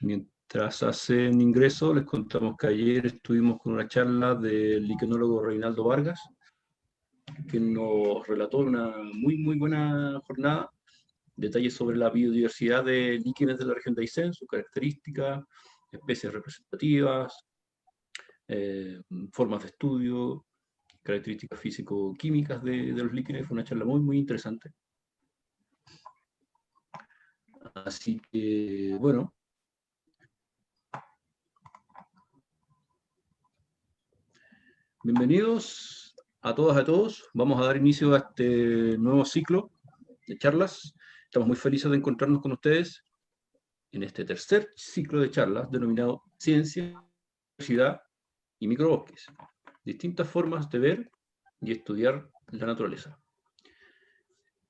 Mientras hacen ingreso, les contamos que ayer estuvimos con una charla del liquenólogo Reinaldo Vargas, que nos relató una muy buena jornada, detalles sobre la biodiversidad de líquenes de la región de Aysén, sus características, especies representativas, formas de estudio, características físico-químicas de los líquenes. Fue una charla muy interesante. Así que, bueno. Bienvenidos a todas y a todos. Vamos a dar inicio a este nuevo ciclo de charlas. Estamos muy felices de encontrarnos con ustedes en este tercer ciclo de charlas denominado Ciencia, Diversidad y Microbosques. Distintas formas de ver y estudiar la naturaleza.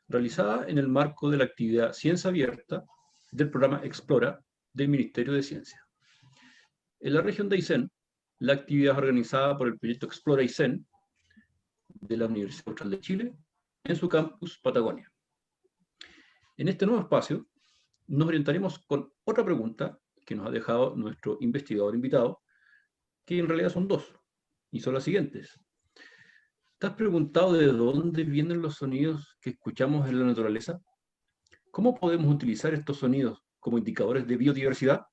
Realizada en el marco de la actividad Ciencia Abierta del programa Explora del Ministerio de Ciencia. En la región de Aysén, la actividad es organizada por el proyecto Explora Aysén de la Universidad Austral de Chile en su campus Patagonia. En este nuevo espacio nos orientaremos con otra pregunta que nos ha dejado nuestro investigador invitado, que en realidad son dos, y son las siguientes. ¿Te has preguntado de dónde vienen los sonidos que escuchamos en la naturaleza? ¿Cómo podemos utilizar estos sonidos como indicadores de biodiversidad?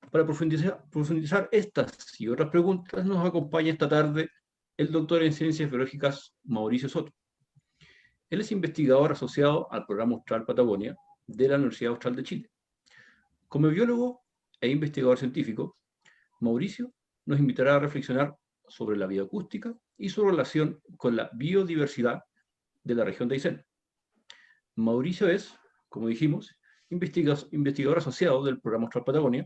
Para profundizar estas y otras preguntas, nos acompaña esta tarde el doctor en Ciencias Biológicas Mauricio Soto. Él es investigador asociado al Programa Austral Patagonia de la Universidad Austral de Chile. Como biólogo e investigador científico, Mauricio nos invitará a reflexionar sobre la bioacústica y su relación con la biodiversidad de la región de Aysén. Mauricio es, como dijimos, investigador asociado del Programa Austral Patagonia,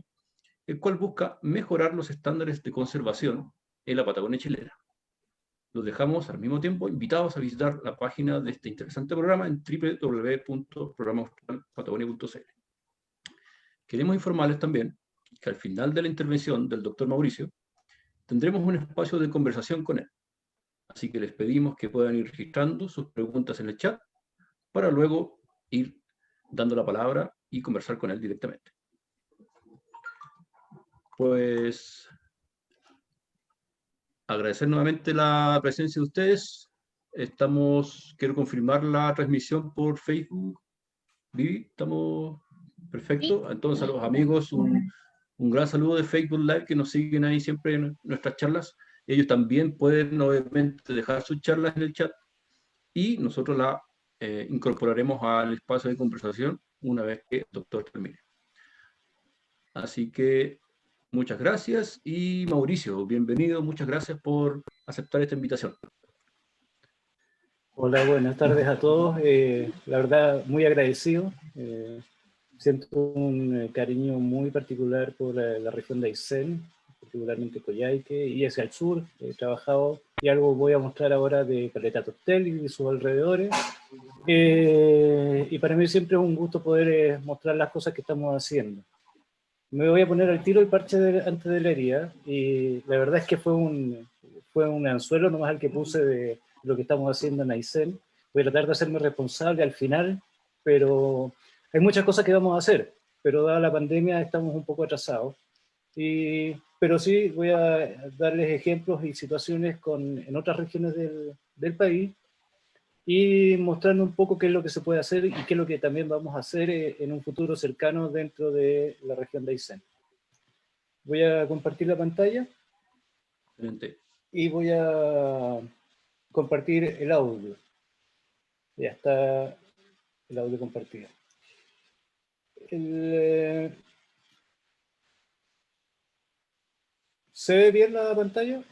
el cual busca mejorar los estándares de conservación en la Patagonia chilena. Los dejamos al mismo tiempo invitados a visitar la página de este interesante programa en www.programaaustralpatagonia.cl. Queremos informarles también que al final de la intervención del doctor Mauricio tendremos un espacio de conversación con él. Así que les pedimos que puedan ir registrando sus preguntas en el chat para luego ir dando la palabra y conversar con él directamente. Pues agradecer nuevamente la presencia de ustedes. Quiero confirmar la transmisión por Facebook. Vivi, ¿estamos perfecto? Entonces a los amigos un gran saludo de Facebook Live que nos siguen ahí siempre en nuestras charlas. Ellos también pueden obviamente dejar sus charlas en el chat y nosotros la incorporaremos al espacio de conversación una vez que el doctor termine. Así que muchas gracias y Mauricio, bienvenido, muchas gracias por aceptar esta invitación. Hola, buenas tardes a todos. La verdad, muy agradecido. Siento un cariño muy particular por la región de Aysén, particularmente Coyhaique, y hacia el sur. He trabajado, y algo voy a mostrar ahora de Caleta Tostel y sus alrededores. Y para mí siempre es un gusto poder mostrar las cosas que estamos haciendo. Me voy a poner al tiro el parche antes de la herida, y la verdad es que fue un anzuelo nomás el que puse de lo que estamos haciendo en Aysén. Voy a tratar de hacerme responsable al final, pero hay muchas cosas que vamos a hacer, pero dada la pandemia estamos un poco atrasados. Pero sí voy a darles ejemplos y situaciones en otras regiones del país, y mostrando un poco qué es lo que se puede hacer y qué es lo que también vamos a hacer en un futuro cercano dentro de la región de Aysén. Voy a compartir la pantalla. Excelente. Y voy a compartir el audio. Ya está el audio compartido. ¿Se ve bien la pantalla?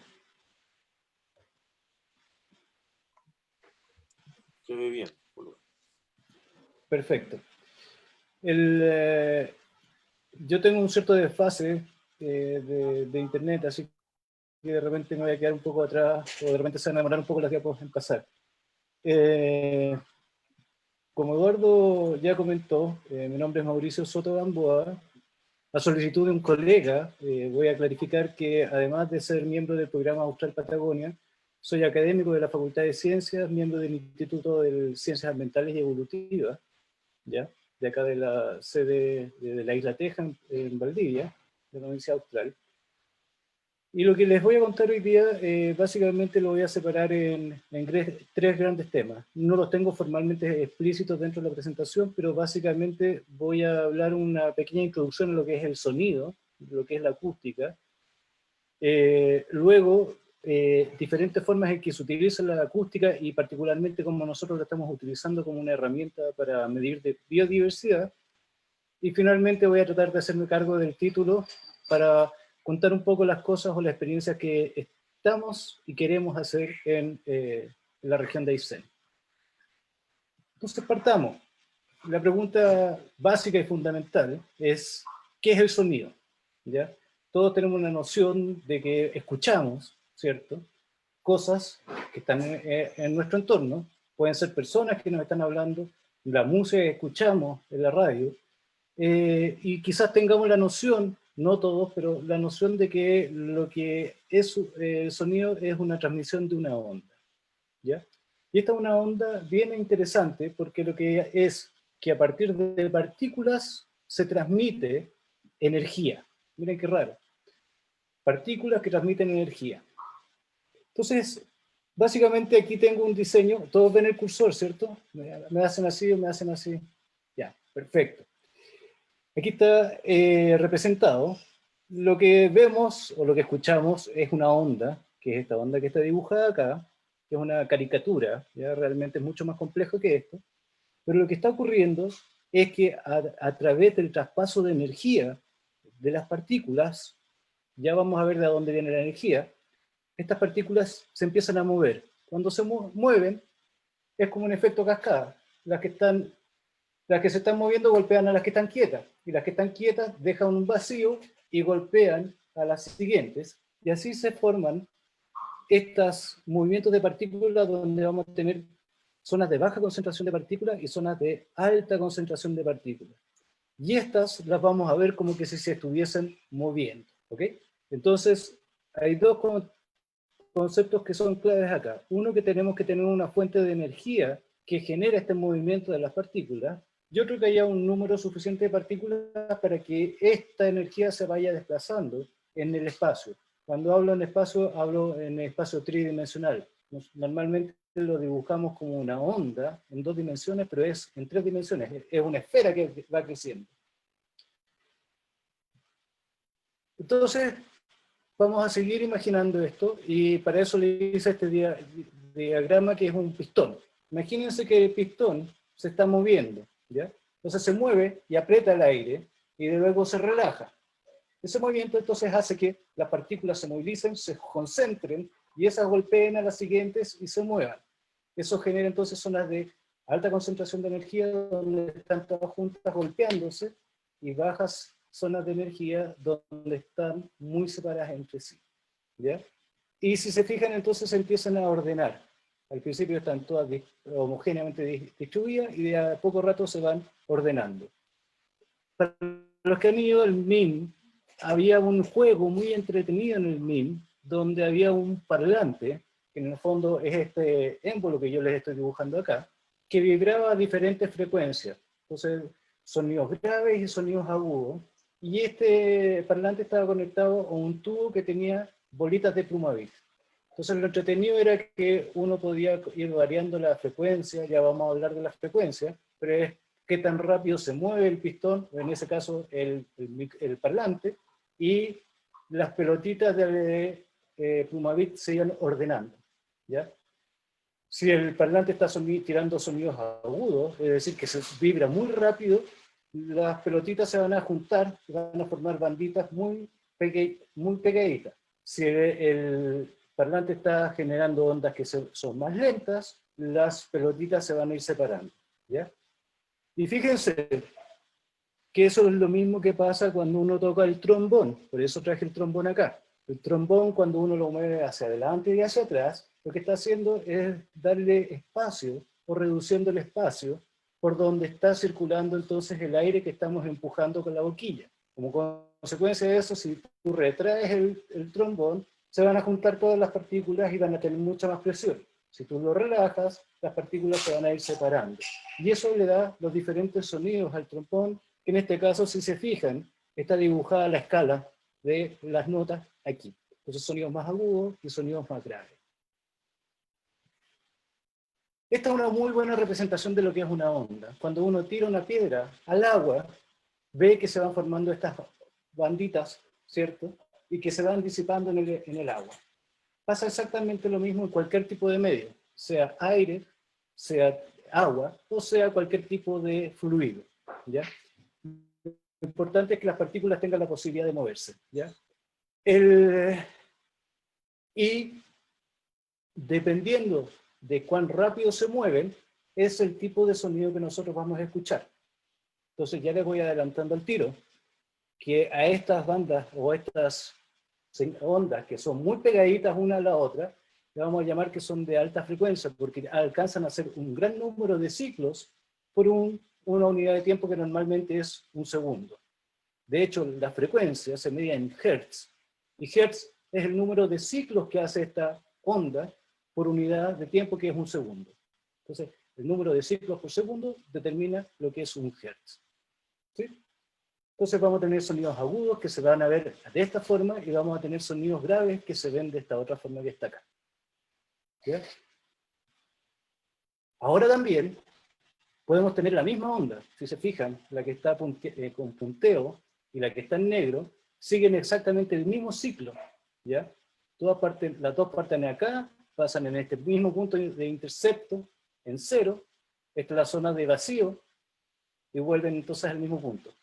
Se ve bien. Perfecto. Yo tengo un cierto desfase de internet, así que de repente me voy a quedar un poco atrás, o de repente se van a demorar un poco las diapositivas en pasar. Como Eduardo ya comentó, mi nombre es Mauricio Soto Gamboa. A solicitud de un colega, voy a clarificar que además de ser miembro del Programa Austral Patagonia, soy académico de la Facultad de Ciencias, miembro del Instituto de Ciencias Ambientales y Evolutivas, ¿ya? de acá de la sede de la Isla Teja, en Valdivia, de la Universidad Austral. Y lo que les voy a contar hoy día, básicamente lo voy a separar en tres grandes temas. No los tengo formalmente explícitos dentro de la presentación, pero básicamente voy a hablar una pequeña introducción a lo que es el sonido, lo que es la acústica. Luego, diferentes formas en que se utiliza la acústica y particularmente como nosotros la estamos utilizando como una herramienta para medir de biodiversidad. Y finalmente voy a tratar de hacerme cargo del título para contar un poco las cosas o las experiencias que estamos y queremos hacer en la región de Aysén. Entonces partamos. La pregunta básica y fundamental es, ¿qué es el sonido? ¿Ya? Todos tenemos una noción de que escuchamos, ¿cierto? Cosas que están en nuestro entorno, pueden ser personas que nos están hablando, la música que escuchamos en la radio, y quizás tengamos la noción, no todos, pero la noción de que lo que es el sonido es una transmisión de una onda, ¿ya? Y esta es una onda bien interesante porque lo que es que a partir de partículas se transmite energía. Miren qué raro. Partículas que transmiten energía. Entonces, básicamente aquí tengo un diseño, todos ven el cursor, ¿cierto? Me hacen así o me hacen así. Ya, perfecto. Aquí está representado. Lo que vemos o lo que escuchamos es una onda, que es esta onda que está dibujada acá, que es una caricatura, ya realmente es mucho más complejo que esto, pero lo que está ocurriendo es que a través del traspaso de energía de las partículas, ya vamos a ver de dónde viene la energía, estas partículas se empiezan a mover. Cuando se mueven, es como un efecto cascada. Las que se están moviendo golpean a las que están quietas, y las que están quietas dejan un vacío y golpean a las siguientes, y así se forman estos movimientos de partículas donde vamos a tener zonas de baja concentración de partículas y zonas de alta concentración de partículas. Y estas las vamos a ver como que si se estuviesen moviendo, ¿ok? Entonces, hay dos conceptos que son claves acá. Uno, que tenemos que tener una fuente de energía que genera este movimiento de las partículas, y otro, que haya un número suficiente de partículas para que esta energía se vaya desplazando en el espacio. Cuando hablo en espacio, hablo en espacio tridimensional. Normalmente lo dibujamos como una onda en 2 dimensiones, pero es en 3 dimensiones. Es una esfera que va creciendo. Entonces, vamos a seguir imaginando esto, y para eso le hice este diagrama que es un pistón. Imagínense que el pistón se está moviendo, ¿ya? Entonces se mueve y aprieta el aire, y luego se relaja. Ese movimiento entonces hace que las partículas se movilicen, se concentren, y esas golpeen a las siguientes y se muevan. Eso genera entonces zonas de alta concentración de energía, donde están todas juntas golpeándose, y bajas zonas de energía donde están muy separadas entre sí, ¿ya? Y si se fijan, entonces se empiezan a ordenar. Al principio están todas homogéneamente distribuidas, y de a poco rato se van ordenando. Para los que han ido al MIM, había un juego muy entretenido en el MIM, donde había un parlante, que en el fondo es este émbolo que yo les estoy dibujando acá, que vibraba a diferentes frecuencias. Entonces, sonidos graves y sonidos agudos. Y este parlante estaba conectado a un tubo que tenía bolitas de Plumavit. Entonces lo entretenido era que uno podía ir variando la frecuencia, ya vamos a hablar de la frecuencia, pero es qué tan rápido se mueve el pistón, o en ese caso el parlante, y las pelotitas de Plumavit se iban ordenando, ¿ya? Si el parlante está tirando sonidos agudos, es decir, que se vibra muy rápido, las pelotitas se van a juntar, van a formar banditas muy pegaditas. Si el parlante está generando ondas que son más lentas, las pelotitas se van a ir separando, ¿ya? Y fíjense que eso es lo mismo que pasa cuando uno toca el trombón, por eso traje el trombón acá. El trombón, cuando uno lo mueve hacia adelante y hacia atrás, lo que está haciendo es darle espacio, o reduciendo el espacio, por donde está circulando entonces el aire que estamos empujando con la boquilla. Como consecuencia de eso, si tú retraes el trombón, se van a juntar todas las partículas y van a tener mucha más presión. Si tú lo relajas, las partículas se van a ir separando. Y eso le da los diferentes sonidos al trombón, que en este caso, si se fijan, está dibujada la escala de las notas aquí. Entonces, sonidos más agudos y sonidos más graves. Esta es una muy buena representación de lo que es una onda. Cuando uno tira una piedra al agua, ve que se van formando estas banditas, ¿cierto? Y que se van disipando en el agua. Pasa exactamente lo mismo en cualquier tipo de medio, sea aire, sea agua, o sea cualquier tipo de fluido, ¿ya? Lo importante es que las partículas tengan la posibilidad de moverse, ¿ya? Y dependiendo de cuán rápido se mueven, es el tipo de sonido que nosotros vamos a escuchar. Entonces ya les voy adelantando al tiro, que a estas bandas o estas ondas que son muy pegaditas una a la otra, le vamos a llamar que son de alta frecuencia, porque alcanzan a hacer un gran número de ciclos por una unidad de tiempo que normalmente es un segundo. De hecho, la frecuencia se mide en hertz, y hertz es el número de ciclos que hace esta onda por unidad de tiempo, que es un segundo. Entonces, el número de ciclos por segundo determina lo que es un hertz. ¿Sí? Entonces vamos a tener sonidos agudos que se van a ver de esta forma, y vamos a tener sonidos graves que se ven de esta otra forma que está acá. ¿Ya? Ahora también podemos tener la misma onda. Si se fijan, la que está con punteo y la que está en negro siguen exactamente el mismo ciclo. ¿Ya? Las dos parten acá, pasan en este mismo punto de intercepto, en cero. Esta es la zona de vacío, y vuelven entonces al mismo punto.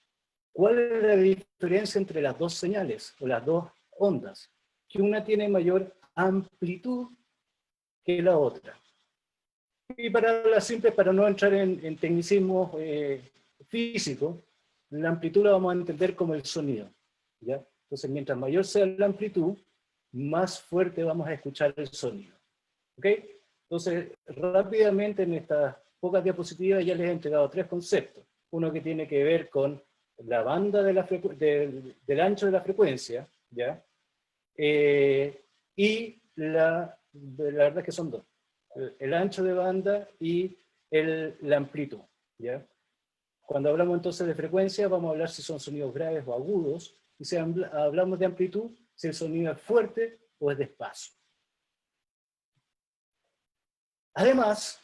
¿Cuál es la diferencia entre las dos señales, o las dos ondas? Que una tiene mayor amplitud que la otra. Y para la simple, para no entrar en tecnicismos físicos, la amplitud la vamos a entender como el sonido, ¿ya? Entonces, mientras mayor sea la amplitud, más fuerte vamos a escuchar el sonido. ¿Ok? Entonces, rápidamente en estas pocas diapositivas ya les he entregado tres conceptos. Uno que tiene que ver con la banda de del ancho de la frecuencia, ¿ya? Y la verdad es que son dos. El ancho de banda y la amplitud, ¿ya? Cuando hablamos entonces de frecuencia, vamos a hablar si son sonidos graves o agudos, y si hablamos de amplitud, si el sonido es fuerte o es despacio. Además,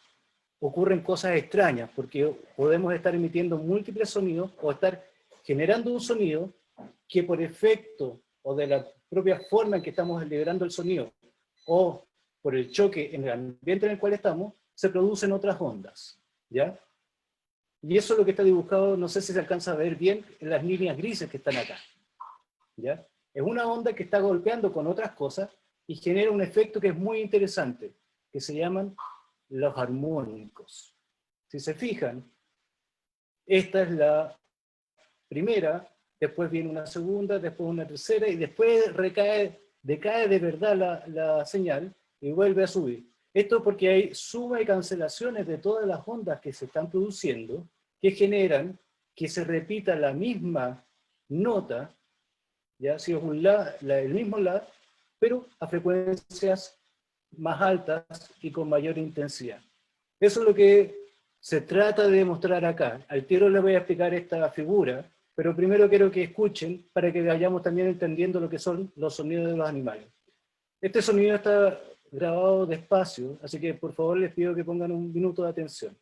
ocurren cosas extrañas, porque podemos estar emitiendo múltiples sonidos o estar generando un sonido que por efecto o de la propia forma en que estamos liberando el sonido o por el choque en el ambiente en el cual estamos, se producen otras ondas, ¿ya? Y eso es lo que está dibujado, no sé si se alcanza a ver bien, en las líneas grises que están acá, ¿ya? Es una onda que está golpeando con otras cosas y genera un efecto que es muy interesante, que se llaman los armónicos. Si se fijan, esta es la primera, después viene una segunda, después una tercera, y después decae de verdad la señal y vuelve a subir. Esto porque hay suma y cancelaciones de todas las ondas que se están produciendo, que generan que se repita la misma nota, ya si es el mismo la, pero a frecuencias más altas y con mayor intensidad. Eso es lo que se trata de demostrar acá. Al tiro les voy a explicar esta figura, pero primero quiero que escuchen para que vayamos también entendiendo lo que son los sonidos de los animales. Este sonido está grabado despacio, así que por favor les pido que pongan un minuto de atención.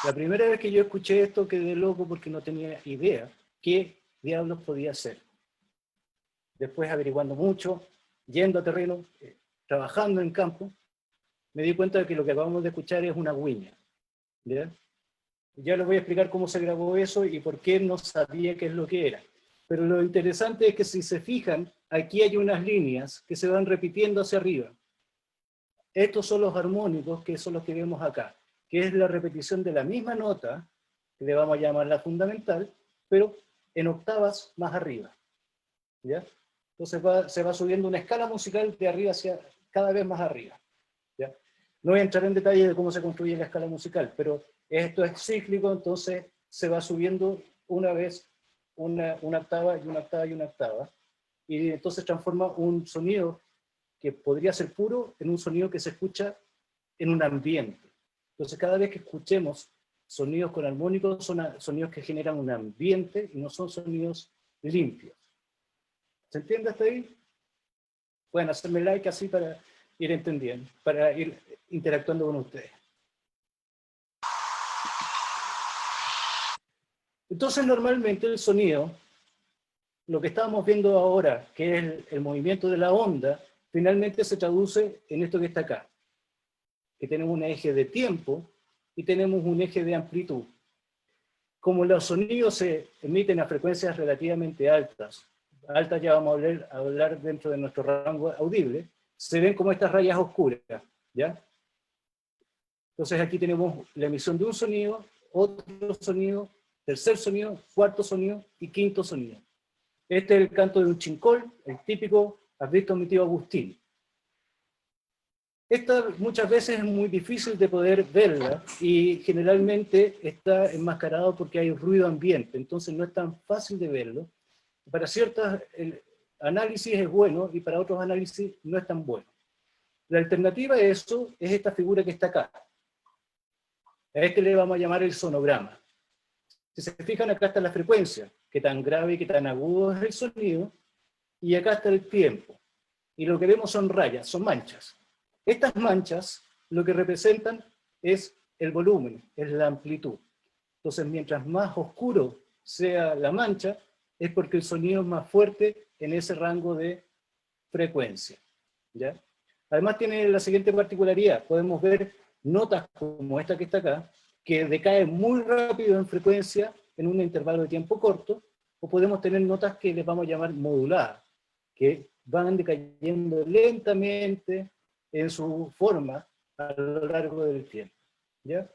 La primera vez que yo escuché esto quedé loco porque no tenía idea qué diablos podía ser. Después averiguando mucho, yendo a terreno, trabajando en campo, me di cuenta de que lo que acabamos de escuchar es una güiña. ¿Ya? Ya les voy a explicar cómo se grabó eso y por qué no sabía qué es lo que era. Pero lo interesante es que si se fijan, aquí hay unas líneas que se van repitiendo hacia arriba. Estos son los armónicos, que son los que vemos acá, que es la repetición de la misma nota, que le vamos a llamar la fundamental, pero en octavas más arriba. ¿Ya? Entonces se va subiendo una escala musical de arriba hacia cada vez más arriba. ¿Ya? No voy a entrar en detalle de cómo se construye la escala musical, pero esto es cíclico, entonces se va subiendo una vez una octava y una octava y una octava, y entonces transforma un sonido que podría ser puro en un sonido que se escucha en un ambiente. Entonces cada vez que escuchemos sonidos con armónicos son sonidos que generan un ambiente y no son sonidos limpios. ¿Se entiende hasta ahí? Pueden hacerme like así para ir entendiendo, para ir interactuando con ustedes. Entonces normalmente el sonido, lo que estábamos viendo ahora, que es el movimiento de la onda, finalmente se traduce en esto que está acá, que tenemos un eje de tiempo y tenemos un eje de amplitud. Como los sonidos se emiten a frecuencias relativamente altas ya vamos a hablar dentro de nuestro rango audible, se ven como estas rayas oscuras, ¿ya? Entonces aquí tenemos la emisión de un sonido, otro sonido, tercer sonido, cuarto sonido y quinto sonido. Este es el canto de un chincol, el típico, has visto mi tío Agustín. Esta muchas veces es muy difícil de poder verla y generalmente está enmascarado porque hay ruido ambiente, entonces no es tan fácil de verlo. Para ciertos análisis es bueno y para otros análisis no es tan bueno. La alternativa a eso es esta figura que está acá. A este le vamos a llamar el sonograma. Si se fijan, acá está la frecuencia, que tan grave y que tan agudo es el sonido, y acá está el tiempo. Y lo que vemos son rayas, son manchas. Estas manchas lo que representan es el volumen, es la amplitud. Entonces, mientras más oscuro sea la mancha, es porque el sonido es más fuerte en ese rango de frecuencia, ¿ya? Además tiene la siguiente particularidad, podemos ver notas como esta que está acá, que decae muy rápido en frecuencia en un intervalo de tiempo corto, o podemos tener notas que les vamos a llamar moduladas, que van decayendo lentamente en su forma a lo largo del tiempo, ¿ya?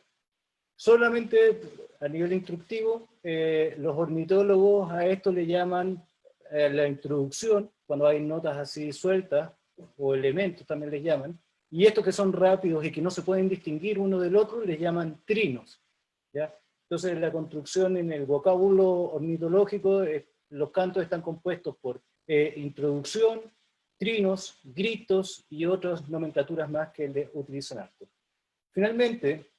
Solamente a nivel instructivo, los ornitólogos a esto le llaman la introducción, cuando hay notas así sueltas, o elementos también les llaman, y estos que son rápidos y que no se pueden distinguir uno del otro, les llaman trinos, ¿ya? Entonces la construcción en el vocábulo ornitológico, los cantos están compuestos por introducción, trinos, gritos y otras nomenclaturas más que le utilizan harto. Finalmente,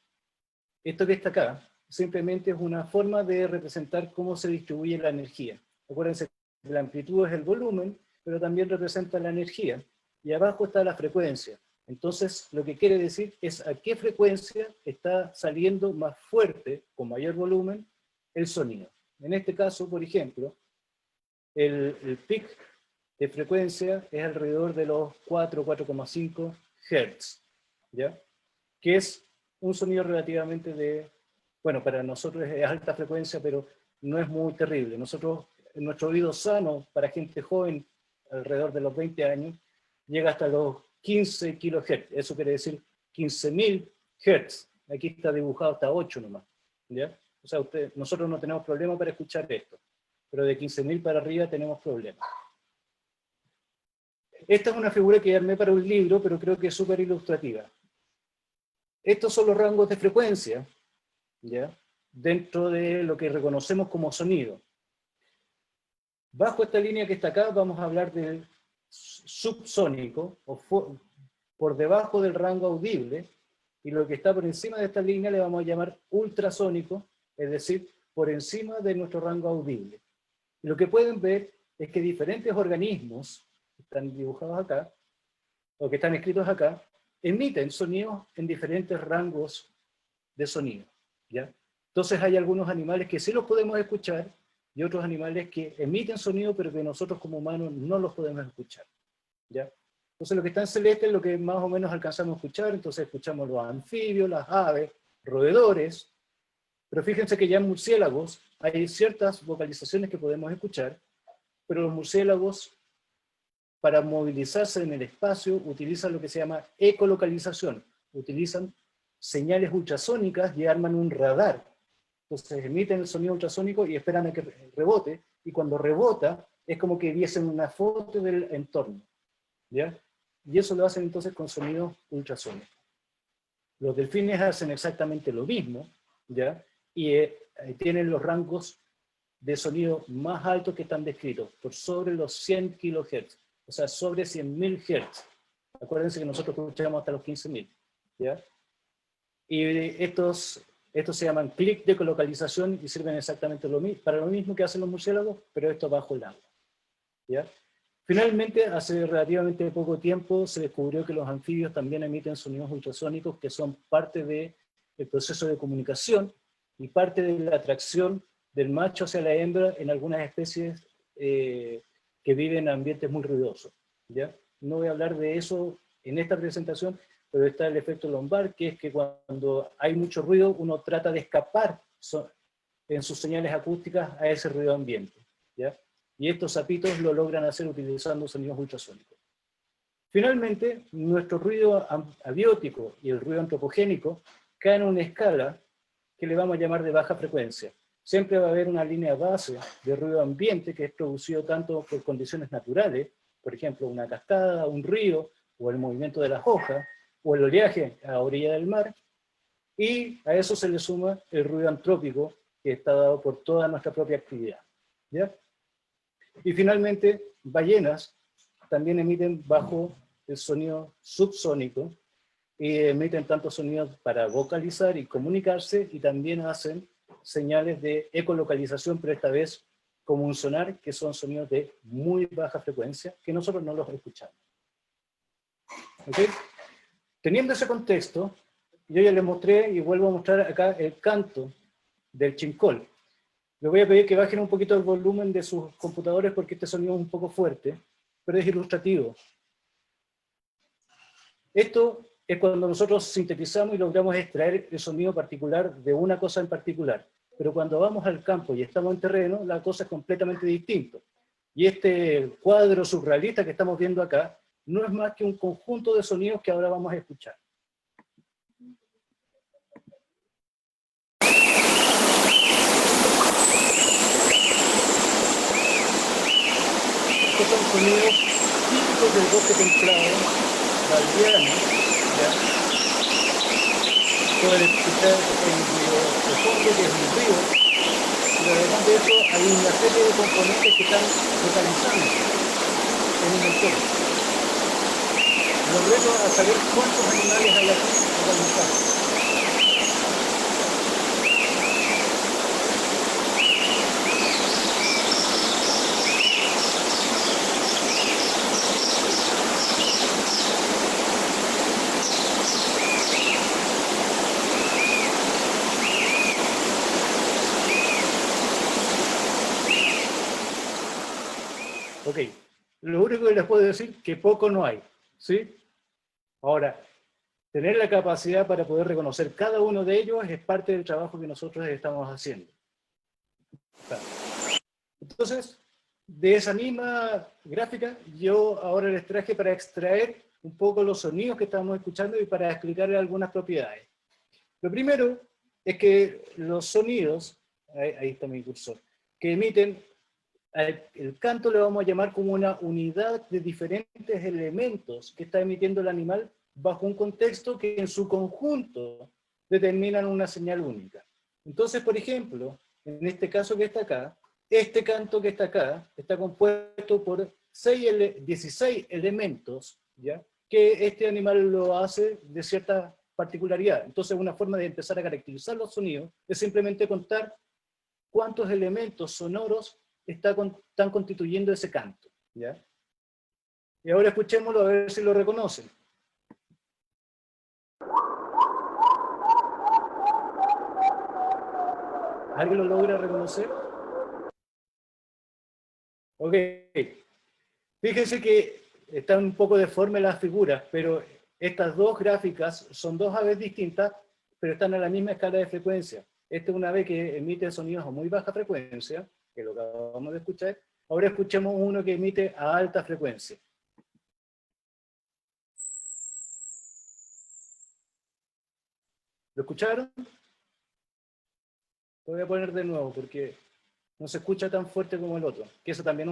esto que está acá, simplemente es una forma de representar cómo se distribuye la energía. Acuérdense que la amplitud es el volumen, pero también representa la energía. Y abajo está la frecuencia. Entonces, lo que quiere decir es a qué frecuencia está saliendo más fuerte, con mayor volumen, el sonido. En este caso, por ejemplo, el pic de frecuencia es alrededor de los 4,5 Hz, ¿ya? Que es un sonido relativamente de, bueno, para nosotros es alta frecuencia, pero no es muy terrible. Nosotros, en nuestro oído sano, para gente joven, alrededor de los 20 años, llega hasta los 15 kHz. Eso quiere decir 15.000 Hz. Aquí está dibujado hasta 8 nomás, ¿ya? O sea, nosotros no tenemos problema para escuchar esto, pero de 15.000 para arriba tenemos problemas. Esta es una figura que armé para un libro, pero creo que es súper ilustrativa. Estos son los rangos de frecuencia, ¿ya? Dentro de lo que reconocemos como sonido. Bajo esta línea que está acá vamos a hablar del subsónico, o por debajo del rango audible, y lo que está por encima de esta línea le vamos a llamar ultrasónico, es decir, por encima de nuestro rango audible. Y lo que pueden ver es que diferentes organismos, que están dibujados acá, o que están escritos acá, emiten sonidos en diferentes rangos de sonido, ¿ya? Entonces hay algunos animales que sí los podemos escuchar, y otros animales que emiten sonido, pero que nosotros como humanos no los podemos escuchar, ¿ya? Entonces lo que está en celeste es lo que más o menos alcanzamos a escuchar, entonces escuchamos los anfibios, las aves, roedores, pero fíjense que ya en murciélagos hay ciertas vocalizaciones que podemos escuchar, pero los murciélagos, para movilizarse en el espacio, utilizan lo que se llama ecolocalización, utilizan señales ultrasónicas y arman un radar. Entonces emiten el sonido ultrasónico y esperan a que rebote, y cuando rebota es como que viesen una foto del entorno, ¿ya? Y eso lo hacen entonces con sonidos ultrasónicos. Los delfines hacen exactamente lo mismo, ¿ya? Y tienen los rangos de sonido más altos que están descritos, por sobre los 100 kHz, o sea, sobre 100.000 Hz. Acuérdense que nosotros escuchamos hasta los 15.000, ¿ya? Y estos se llaman clic de ecolocalización y sirven exactamente para lo mismo que hacen los murciélagos, pero esto bajo el agua, ¿ya? Finalmente, hace relativamente poco tiempo se descubrió que los anfibios también emiten sonidos ultrasónicos que son parte del proceso de comunicación y parte de la atracción del macho hacia la hembra en algunas especies que viven en ambientes muy ruidosos, ¿ya? No voy a hablar de eso en esta presentación, pero está el efecto lumbar, que es que cuando hay mucho ruido, uno trata de escapar en sus señales acústicas a ese ruido ambiente, ¿ya? Y estos sapitos lo logran hacer utilizando sonidos ultrasónicos. Finalmente, nuestro ruido abiótico y el ruido antropogénico caen en una escala que le vamos a llamar de baja frecuencia. Siempre va a haber una línea base de ruido ambiente que es producido tanto por condiciones naturales, por ejemplo, una cascada, un río, o el movimiento de las hojas, o el oleaje a orilla del mar, y a eso se le suma el ruido antrópico que está dado por toda nuestra propia actividad, ¿ya? Y finalmente, ballenas también emiten bajo el sonido subsónico, y emiten tanto sonidos para vocalizar y comunicarse, y también hacen señales de ecolocalización, pero esta vez como un sonar, que son sonidos de muy baja frecuencia, que nosotros no los escuchamos. ¿Okay? Teniendo ese contexto, yo ya les mostré y vuelvo a mostrar acá el canto del chincol. Les voy a pedir que bajen un poquito el volumen de sus computadores porque este sonido es un poco fuerte, pero es ilustrativo. Esto es cuando nosotros sintetizamos y logramos extraer el sonido particular de una cosa en particular. Pero cuando vamos al campo y estamos en terreno, la cosa es completamente distinta. Y este cuadro surrealista que estamos viendo acá no es más que un conjunto de sonidos que ahora vamos a escuchar. Estos son sonidos típicos del bosque templado, valdiano, ¿ya? Pueden escuchar el ruido de fondo, que es un río, pero además de eso hay una serie de componentes que están localizando en un entorno. Los reto a saber cuántos animales hay aquí localizados. Ok, lo único que les puedo decir es que poco no hay, ¿sí? Ahora, tener la capacidad para poder reconocer cada uno de ellos es parte del trabajo que nosotros estamos haciendo. Entonces, de esa misma gráfica, yo ahora les traje para extraer un poco los sonidos que estamos escuchando y para explicarles algunas propiedades. Lo primero es que los sonidos, ahí está mi cursor, que emiten, el canto le vamos a llamar como una unidad de diferentes elementos que está emitiendo el animal bajo un contexto que en su conjunto determinan una señal única. Entonces, por ejemplo, en este caso que está acá, este canto que está acá está compuesto por 16 elementos, ¿ya? Que este animal lo hace de cierta particularidad. Entonces, una forma de empezar a caracterizar los sonidos es simplemente contar cuántos elementos sonoros están constituyendo ese canto, ¿ya? Y ahora escuchémoslo a ver si lo reconocen. ¿Alguien lo logra reconocer? Ok. Fíjense que están un poco deformes las figuras, pero estas dos gráficas son dos aves distintas, pero están a la misma escala de frecuencia. Esta es una ave que emite sonidos a muy baja frecuencia, que es lo que acabamos de escuchar. Ahora escuchemos uno que emite a alta frecuencia. ¿Lo escucharon? Lo voy a poner de nuevo porque no se escucha tan fuerte como el otro, que eso también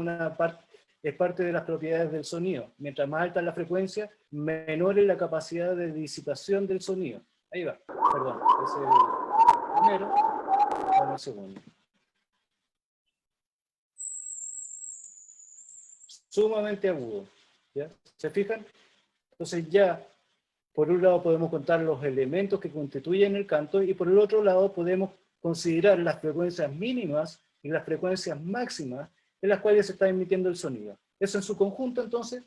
es parte de las propiedades del sonido. Mientras más alta es la frecuencia, menor es la capacidad de disipación del sonido. Ahí va, perdón, es el primero, vamos al segundo. sumamente agudo. ¿Ya? ¿Se fijan? Entonces ya, por un lado podemos contar los elementos que constituyen el canto, y por el otro lado podemos considerar las frecuencias mínimas y las frecuencias máximas en las cuales se está emitiendo el sonido. Eso en su conjunto, entonces,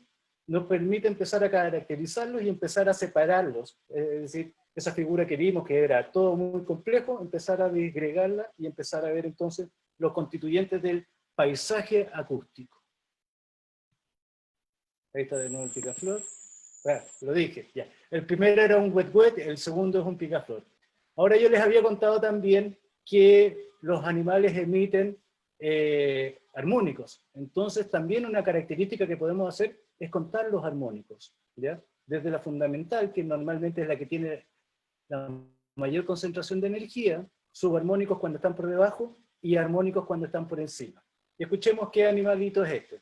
nos permite empezar a caracterizarlos y empezar a separarlos. Es decir, esa figura que vimos, que era todo muy complejo, empezar a disgregarla y empezar a ver entonces los constituyentes del paisaje acústico. Ahí está de nuevo el picaflor. Bueno, lo dije, ya. El primero era un wet-wet, el segundo es un picaflor. Ahora yo les había contado también que los animales emiten armónicos. Entonces también una característica que podemos hacer es contar los armónicos, ¿ya? Desde la fundamental, que normalmente es la que tiene la mayor concentración de energía, subarmónicos cuando están por debajo y armónicos cuando están por encima. Y escuchemos qué animalito es este.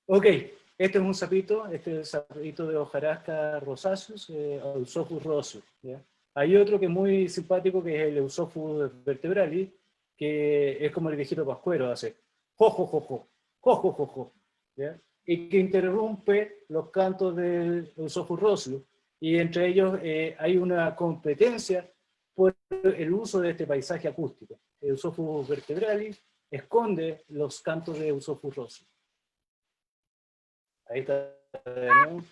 Ok, este es un sapito, este es el sapito de hojarasca rosaceus, Eusophus roseus, ¿ya? Hay otro que es muy simpático, que es el Eusophus vertebralis, que es como el viejito pascuero, hace jo, jo, jo, jo, jo, jo, jo, jo, ¿ya? Y que interrumpe los cantos del Eusophus roseus, y entre ellos hay una competencia por el uso de este paisaje acústico. Eusophus vertebralis esconde los cantos de Eusophus roseus. Ahí está de nuevo.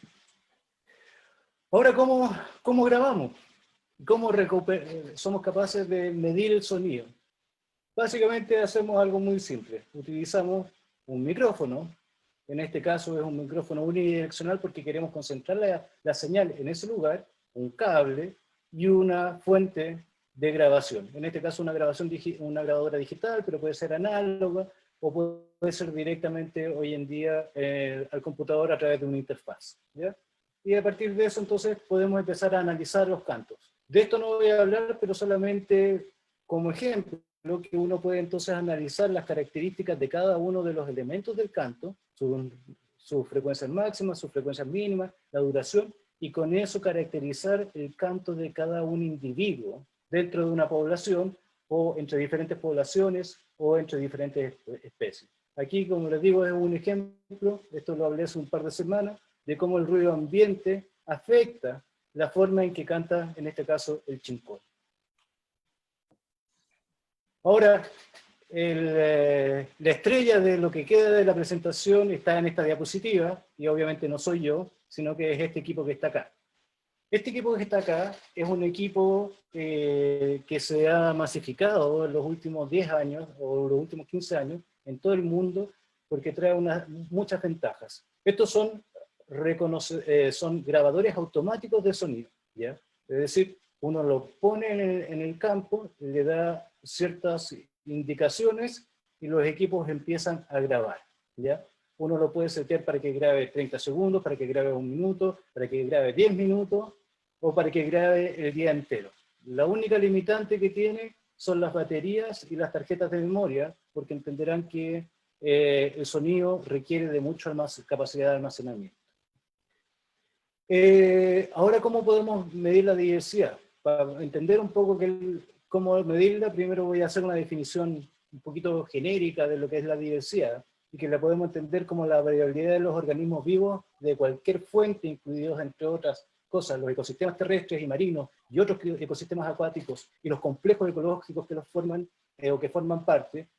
Ahora, ¿cómo grabamos? ¿Cómo somos capaces de medir el sonido? Básicamente hacemos algo muy simple. Utilizamos un micrófono. En este caso es un micrófono unidireccional porque queremos concentrar la señal en ese lugar, un cable y una fuente de grabación. En este caso una grabadora digital, pero puede ser análoga, o puede ser directamente hoy en día al computador a través de una interfaz, ¿ya? Y a partir de eso entonces podemos empezar a analizar los cantos. De esto no voy a hablar, pero solamente como ejemplo, que uno puede entonces analizar las características de cada uno de los elementos del canto, sus frecuencias máximas, sus frecuencias mínimas, la duración, y con eso caracterizar el canto de cada un individuo dentro de una población, o entre diferentes poblaciones, o entre diferentes especies. Aquí, como les digo, es un ejemplo, esto lo hablé hace un par de semanas, de cómo el ruido ambiente afecta la forma en que canta, en este caso, el chincón. Ahora, la estrella de lo que queda de la presentación está en esta diapositiva, y obviamente no soy yo, sino que es este equipo que está acá. Este equipo que está acá es un equipo que se ha masificado en los últimos 10 años, o los últimos 15 años, en todo el mundo, porque trae muchas ventajas. Estos son grabadores automáticos de sonido, ¿ya? Es decir, uno lo pone en el campo, le da ciertas indicaciones y los equipos empiezan a grabar, ¿ya? Uno lo puede setear para que grabe 30 segundos, para que grabe 1 minuto, para que grabe 10 minutos, o para que grabe el día entero. La única limitante que tiene son las baterías y las tarjetas de memoria, porque entenderán que el sonido requiere de mucha capacidad de almacenamiento. Ahora, ¿cómo podemos medir la diversidad? Para entender un poco cómo medirla, primero voy a hacer una definición un poquito genérica de lo que es la diversidad, y que la podemos entender como la variabilidad de los organismos vivos de cualquier fuente, incluidos entre otras cosas, los ecosistemas terrestres y marinos, y otros ecosistemas acuáticos, y los complejos ecológicos que los forman, o que forman parte,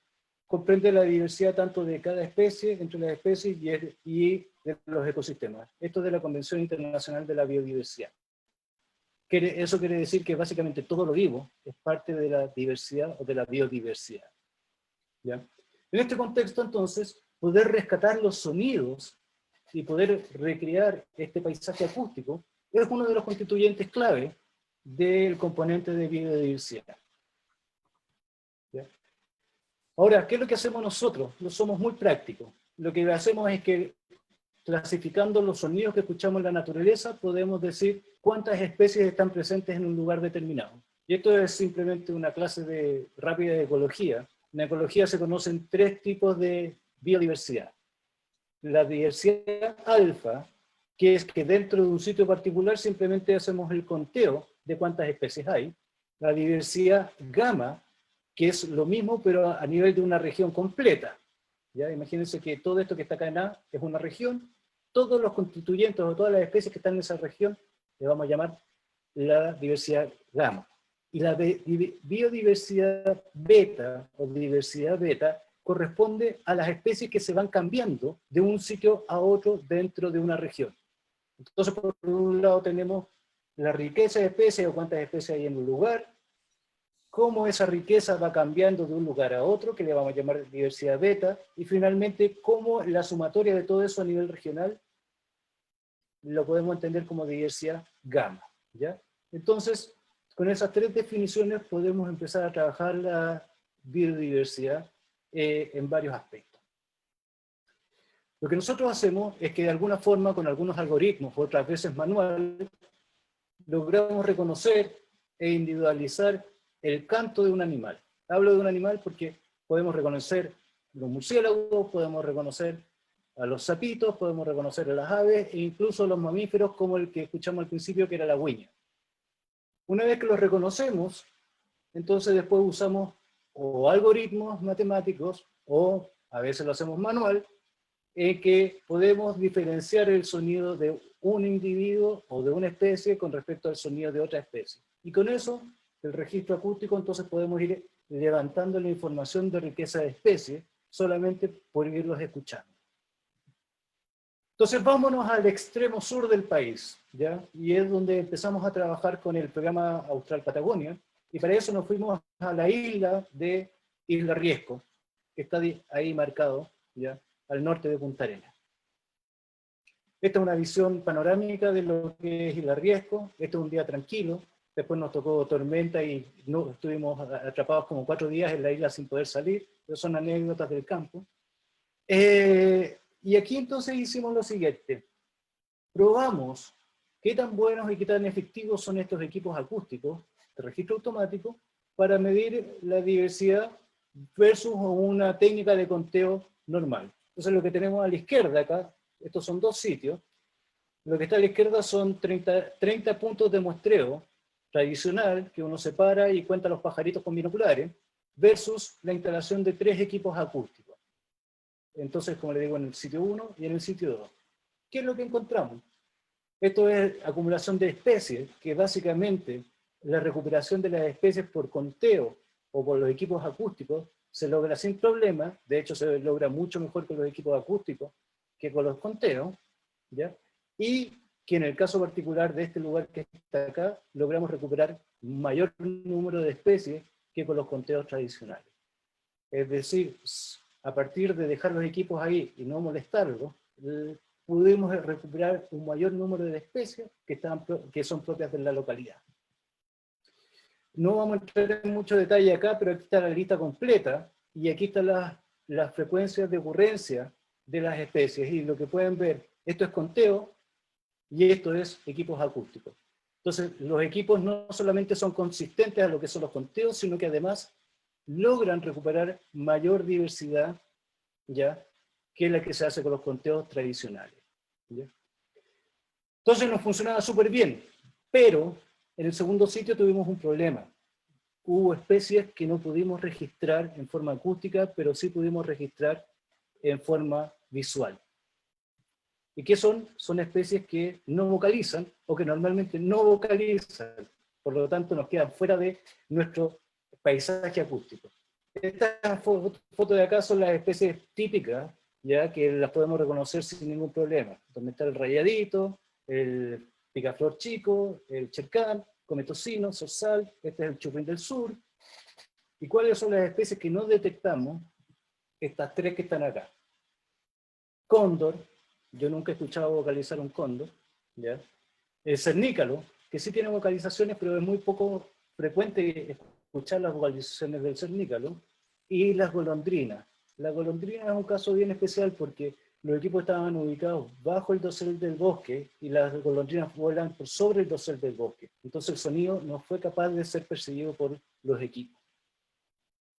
comprende la diversidad tanto de cada especie, entre las especies, y de los ecosistemas. Esto es de la Convención Internacional de la Biodiversidad. Eso quiere decir que básicamente todo lo vivo es parte de la diversidad o de la biodiversidad, ¿ya? En este contexto, entonces, poder rescatar los sonidos y poder recrear este paisaje acústico es uno de los constituyentes clave del componente de biodiversidad, ¿ya? Ahora, ¿qué es lo que hacemos nosotros? No somos muy prácticos. Lo que hacemos es que, clasificando los sonidos que escuchamos en la naturaleza, podemos decir cuántas especies están presentes en un lugar determinado. Y esto es simplemente una clase rápida de ecología. En ecología se conocen 3 tipos de biodiversidad. La diversidad alfa, que es que dentro de un sitio particular simplemente hacemos el conteo de cuántas especies hay, la diversidad gamma, que es lo mismo pero a nivel de una región completa. ¿Ya? Imagínense que todo esto que está acá en A es una región, todos los constituyentes o todas las especies que están en esa región le vamos a llamar la diversidad gamma. Y la biodiversidad beta o diversidad beta corresponde a las especies que se van cambiando de un sitio a otro dentro de una región. Entonces, por un lado tenemos la riqueza de especies o cuántas especies hay en un lugar, cómo esa riqueza va cambiando de un lugar a otro, que le vamos a llamar diversidad beta, y finalmente cómo la sumatoria de todo eso a nivel regional lo podemos entender como diversidad gamma, ¿ya? Entonces, con esas tres definiciones podemos empezar a trabajar la biodiversidad en varios aspectos. Lo que nosotros hacemos es que de alguna forma, con algunos algoritmos, otras veces manuales, logramos reconocer e individualizar el canto de un animal. Hablo de un animal porque podemos reconocer los murciélagos, podemos reconocer a los sapitos, podemos reconocer a las aves e incluso los mamíferos como el que escuchamos al principio que era la huiña. Una vez que los reconocemos, entonces después usamos o algoritmos matemáticos o a veces lo hacemos manual, en que podemos diferenciar el sonido de un individuo o de una especie con respecto al sonido de otra especie. Y con eso, el registro acústico, entonces podemos ir levantando la información de riqueza de especies solamente por irlos escuchando. Entonces vámonos al extremo sur del país, ¿ya? Y es donde empezamos a trabajar con el programa Austral Patagonia, y para eso nos fuimos a la isla de Isla Riesco, que está ahí marcado, ¿ya?, al norte de Punta Arenas. Esta es una visión panorámica de lo que es Isla Riesco. Este es un día tranquilo, después nos tocó tormenta y no, estuvimos atrapados como 4 días en la isla sin poder salir, pero son anécdotas del campo. Y aquí entonces hicimos lo siguiente, probamos qué tan buenos y qué tan efectivos son estos equipos acústicos de registro automático para medir la diversidad versus una técnica de conteo normal. Entonces lo que tenemos a la izquierda acá, estos son 2 sitios, lo que está a la izquierda son 30 puntos de muestreo tradicional, que uno separa y cuenta los pajaritos con binoculares, versus la instalación de 3 equipos acústicos. Entonces, como le digo, en el sitio 1 y en el sitio 2. ¿Qué es lo que encontramos? Esto es acumulación de especies, que básicamente la recuperación de las especies por conteo o por los equipos acústicos se logra sin problema, de hecho se logra mucho mejor con los equipos acústicos que con los conteos, ¿ya? Y que en el caso particular de este lugar que está acá, logramos recuperar mayor número de especies que con los conteos tradicionales. Es decir, a partir de dejar los equipos ahí y no molestarlos, pudimos recuperar un mayor número de especies que son propias de la localidad. No vamos a entrar en mucho detalle acá, pero aquí está la lista completa, y aquí están las frecuencias de ocurrencia de las especies, y lo que pueden ver, esto es conteo, y esto es equipos acústicos. Entonces, los equipos no solamente son consistentes a lo que son los conteos, sino que además logran recuperar mayor diversidad, ¿ya?, que la que se hace con los conteos tradicionales, ¿ya? Entonces nos funcionaba súper bien, pero en el segundo sitio tuvimos un problema. Hubo especies que no pudimos registrar en forma acústica, pero sí pudimos registrar en forma visual. ¿Y qué son? Son especies que no vocalizan, o que normalmente no vocalizan, por lo tanto nos quedan fuera de nuestro paisaje acústico. Estas fotos de acá son las especies típicas, ya que las podemos reconocer sin ningún problema. Donde está el rayadito, el picaflor chico, el chercán, cometocino, zorzal, este es el churrín del sur. ¿Y cuáles son las especies que no detectamos? Estas 3 que están acá. Cóndor, yo nunca he escuchado vocalizar un cóndor, ¿ya? El cernícalo, que sí tiene vocalizaciones, pero es muy poco frecuente escuchar las vocalizaciones del cernícalo, y las golondrinas. La golondrina es un caso bien especial porque los equipos estaban ubicados bajo el dosel del bosque y las golondrinas vuelan por sobre el dosel del bosque. Entonces el sonido no fue capaz de ser percibido por los equipos.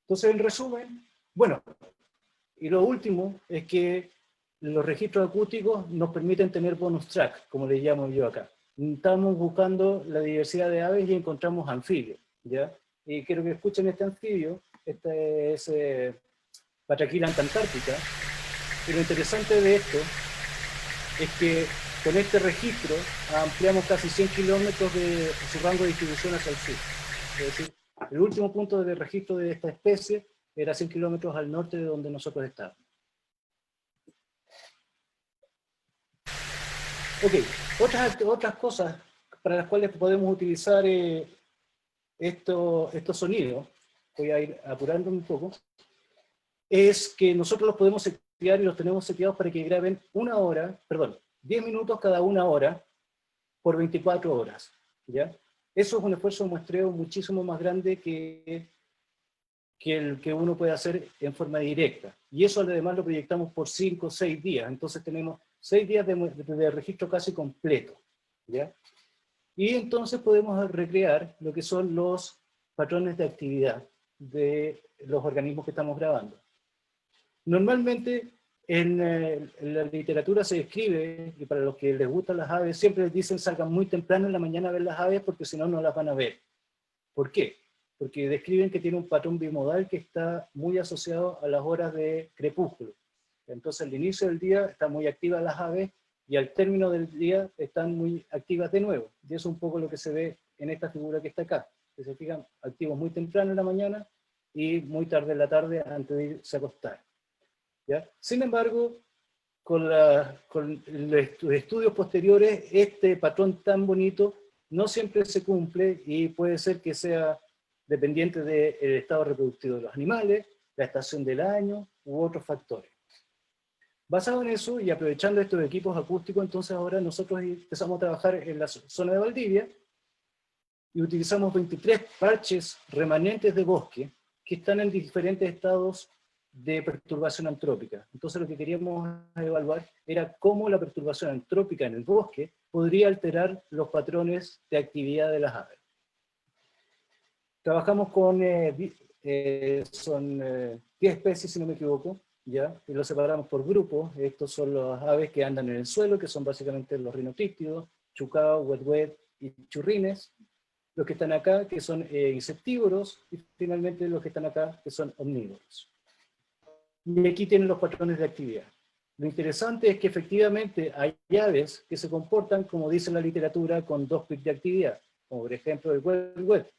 Entonces, en resumen, bueno, y lo último es que los registros acústicos nos permiten tener bonus track, como le llamo yo acá. Estábamos buscando la diversidad de aves y encontramos anfibios, ¿ya? Y quiero que escuchen este anfibio. Este es Batraquila antártica. Y lo interesante de esto es que con este registro ampliamos casi 100 kilómetros de su rango de distribución hacia el sur. Es decir, el último punto de registro de esta especie era 100 kilómetros al norte de donde nosotros estábamos. Ok, otras cosas para las cuales podemos utilizar estos sonidos, voy a ir apurando un poco, es que nosotros los podemos setear y los tenemos seteados para que graben 10 minutos cada 1 hora por 24 horas, ¿ya? Eso es un esfuerzo de muestreo muchísimo más grande que el que uno puede hacer en forma directa. Y eso además lo proyectamos por 5 o 6 días, entonces tenemos 6 días de registro casi completo, ¿ya? Y entonces podemos recrear lo que son los patrones de actividad de los organismos que estamos grabando. Normalmente en la literatura se describe, y para los que les gustan las aves, siempre les dicen salgan muy temprano en la mañana a ver las aves porque si no, no las van a ver. ¿Por qué? Porque describen que tiene un patrón bimodal que está muy asociado a las horas de crepúsculo. Entonces al inicio del día están muy activas las aves y al término del día están muy activas de nuevo. Y eso es un poco lo que se ve en esta figura que está acá. Que se fijan, activos muy temprano en la mañana y muy tarde en la tarde antes de irse a acostar, ¿ya? Sin embargo, con los estudios posteriores, este patrón tan bonito no siempre se cumple y puede ser que sea dependiente del estado reproductivo de los animales, la estación del año u otros factores. Basado en eso y aprovechando estos equipos acústicos, entonces ahora nosotros empezamos a trabajar en la zona de Valdivia y utilizamos 23 parches remanentes de bosque que están en diferentes estados de perturbación antrópica. Entonces lo que queríamos evaluar era cómo la perturbación antrópica en el bosque podría alterar los patrones de actividad de las aves. Trabajamos con, son 10 especies si no me equivoco, ¿ya? Y los separamos por grupos. Estos son las aves que andan en el suelo, que son básicamente los rinoctíctidos, chucao, huet y churrines. Los que están acá, que son insectívoros, y finalmente los que están acá, que son omnívoros. Y aquí tienen los patrones de actividad. Lo interesante es que efectivamente hay aves que se comportan, como dice la literatura, con 2 pics de actividad, como por ejemplo el huet.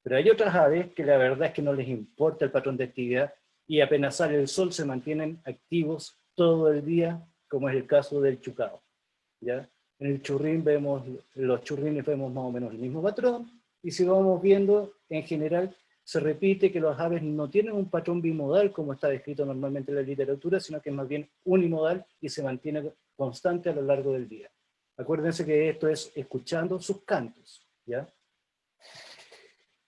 Pero hay otras aves que la verdad es que no les importa el patrón de actividad y apenas sale el sol se mantienen activos todo el día, como es el caso del chucao, ¿ya? En el churrín los churrines vemos más o menos el mismo patrón, y si vamos viendo, en general, se repite que las aves no tienen un patrón bimodal, como está descrito normalmente en la literatura, sino que es más bien unimodal y se mantiene constante a lo largo del día. Acuérdense que esto es escuchando sus cantos, ¿ya?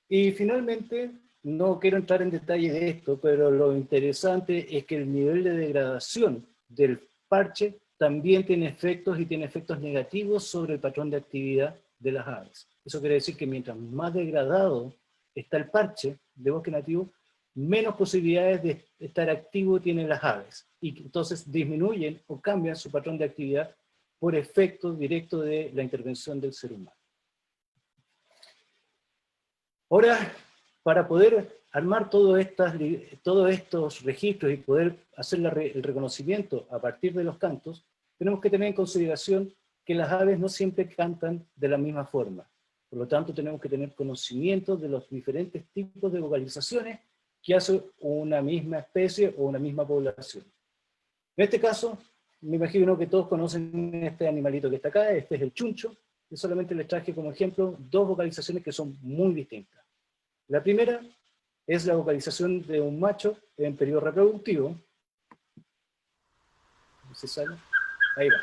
Y finalmente, no quiero entrar en detalle de esto, pero lo interesante es que el nivel de degradación del parche también tiene efectos y tiene efectos negativos sobre el patrón de actividad de las aves. Eso quiere decir que mientras más degradado está el parche de bosque nativo, menos posibilidades de estar activo tienen las aves. Y entonces disminuyen o cambian su patrón de actividad por efecto directo de la intervención del ser humano. Ahora, para poder armar todos estos registros y poder hacer el reconocimiento a partir de los cantos, tenemos que tener en consideración que las aves no siempre cantan de la misma forma. Por lo tanto, tenemos que tener conocimiento de los diferentes tipos de vocalizaciones que hace una misma especie o una misma población. En este caso, me imagino que todos conocen este animalito que está acá, este es el chuncho, y solamente les traje como ejemplo 2 vocalizaciones que son muy distintas. La primera es la vocalización de un macho en periodo reproductivo. ¿Se sale? Ahí va.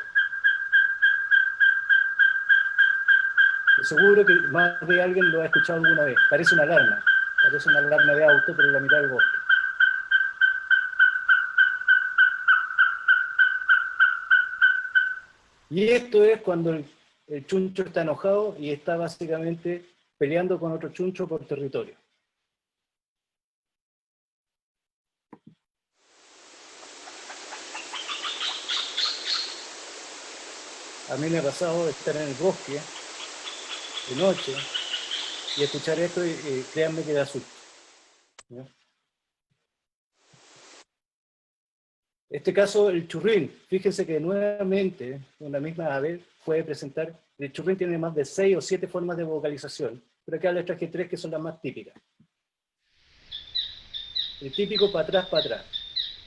Seguro que más de alguien lo ha escuchado alguna vez. Parece una alarma de auto, pero en la mitad del bosque. Y esto es cuando el chuncho está enojado y está básicamente peleando con otro chuncho por territorio. A mí me ha pasado de estar en el bosque de noche, y escuchar esto, y créanme que da susto, ¿ya? Este caso, el churrín, fíjense que nuevamente una misma ave puede presentar, el churrín tiene más de 6 o 7 formas de vocalización, pero acá les traje 3 que son las más típicas. El típico para atrás, para atrás.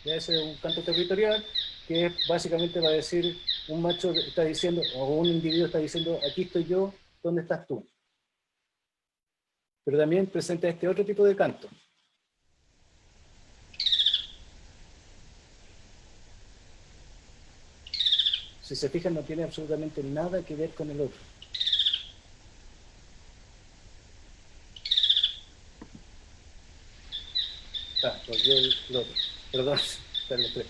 Ya ese es un canto territorial que básicamente va a decir, un macho está diciendo, o un individuo está diciendo, aquí estoy yo, ¿dónde estás tú? Pero también presenta este otro tipo de canto. Si se fijan, no tiene absolutamente nada que ver con el otro. Volvió el otro. Perdón, están los 3.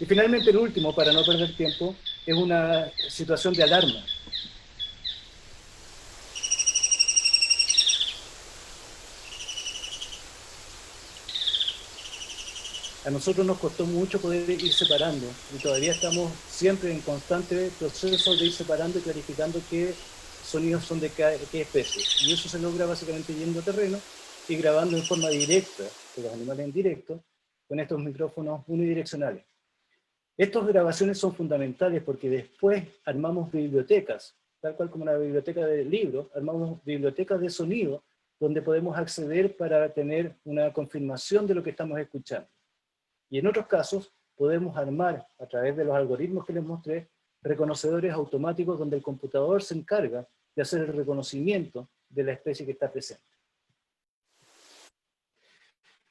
Y finalmente el último, para no perder tiempo, es una situación de alarma. A nosotros nos costó mucho poder ir separando, y todavía estamos siempre en constante proceso de ir separando y clarificando qué sonidos son de qué especie. Y eso se logra básicamente yendo a terreno y grabando en forma directa, de los animales en directo, con estos micrófonos unidireccionales. Estas grabaciones son fundamentales porque después armamos bibliotecas, tal cual como una biblioteca de libros, armamos bibliotecas de sonido donde podemos acceder para tener una confirmación de lo que estamos escuchando. Y en otros casos podemos armar, a través de los algoritmos que les mostré, reconocedores automáticos donde el computador se encarga de hacer el reconocimiento de la especie que está presente.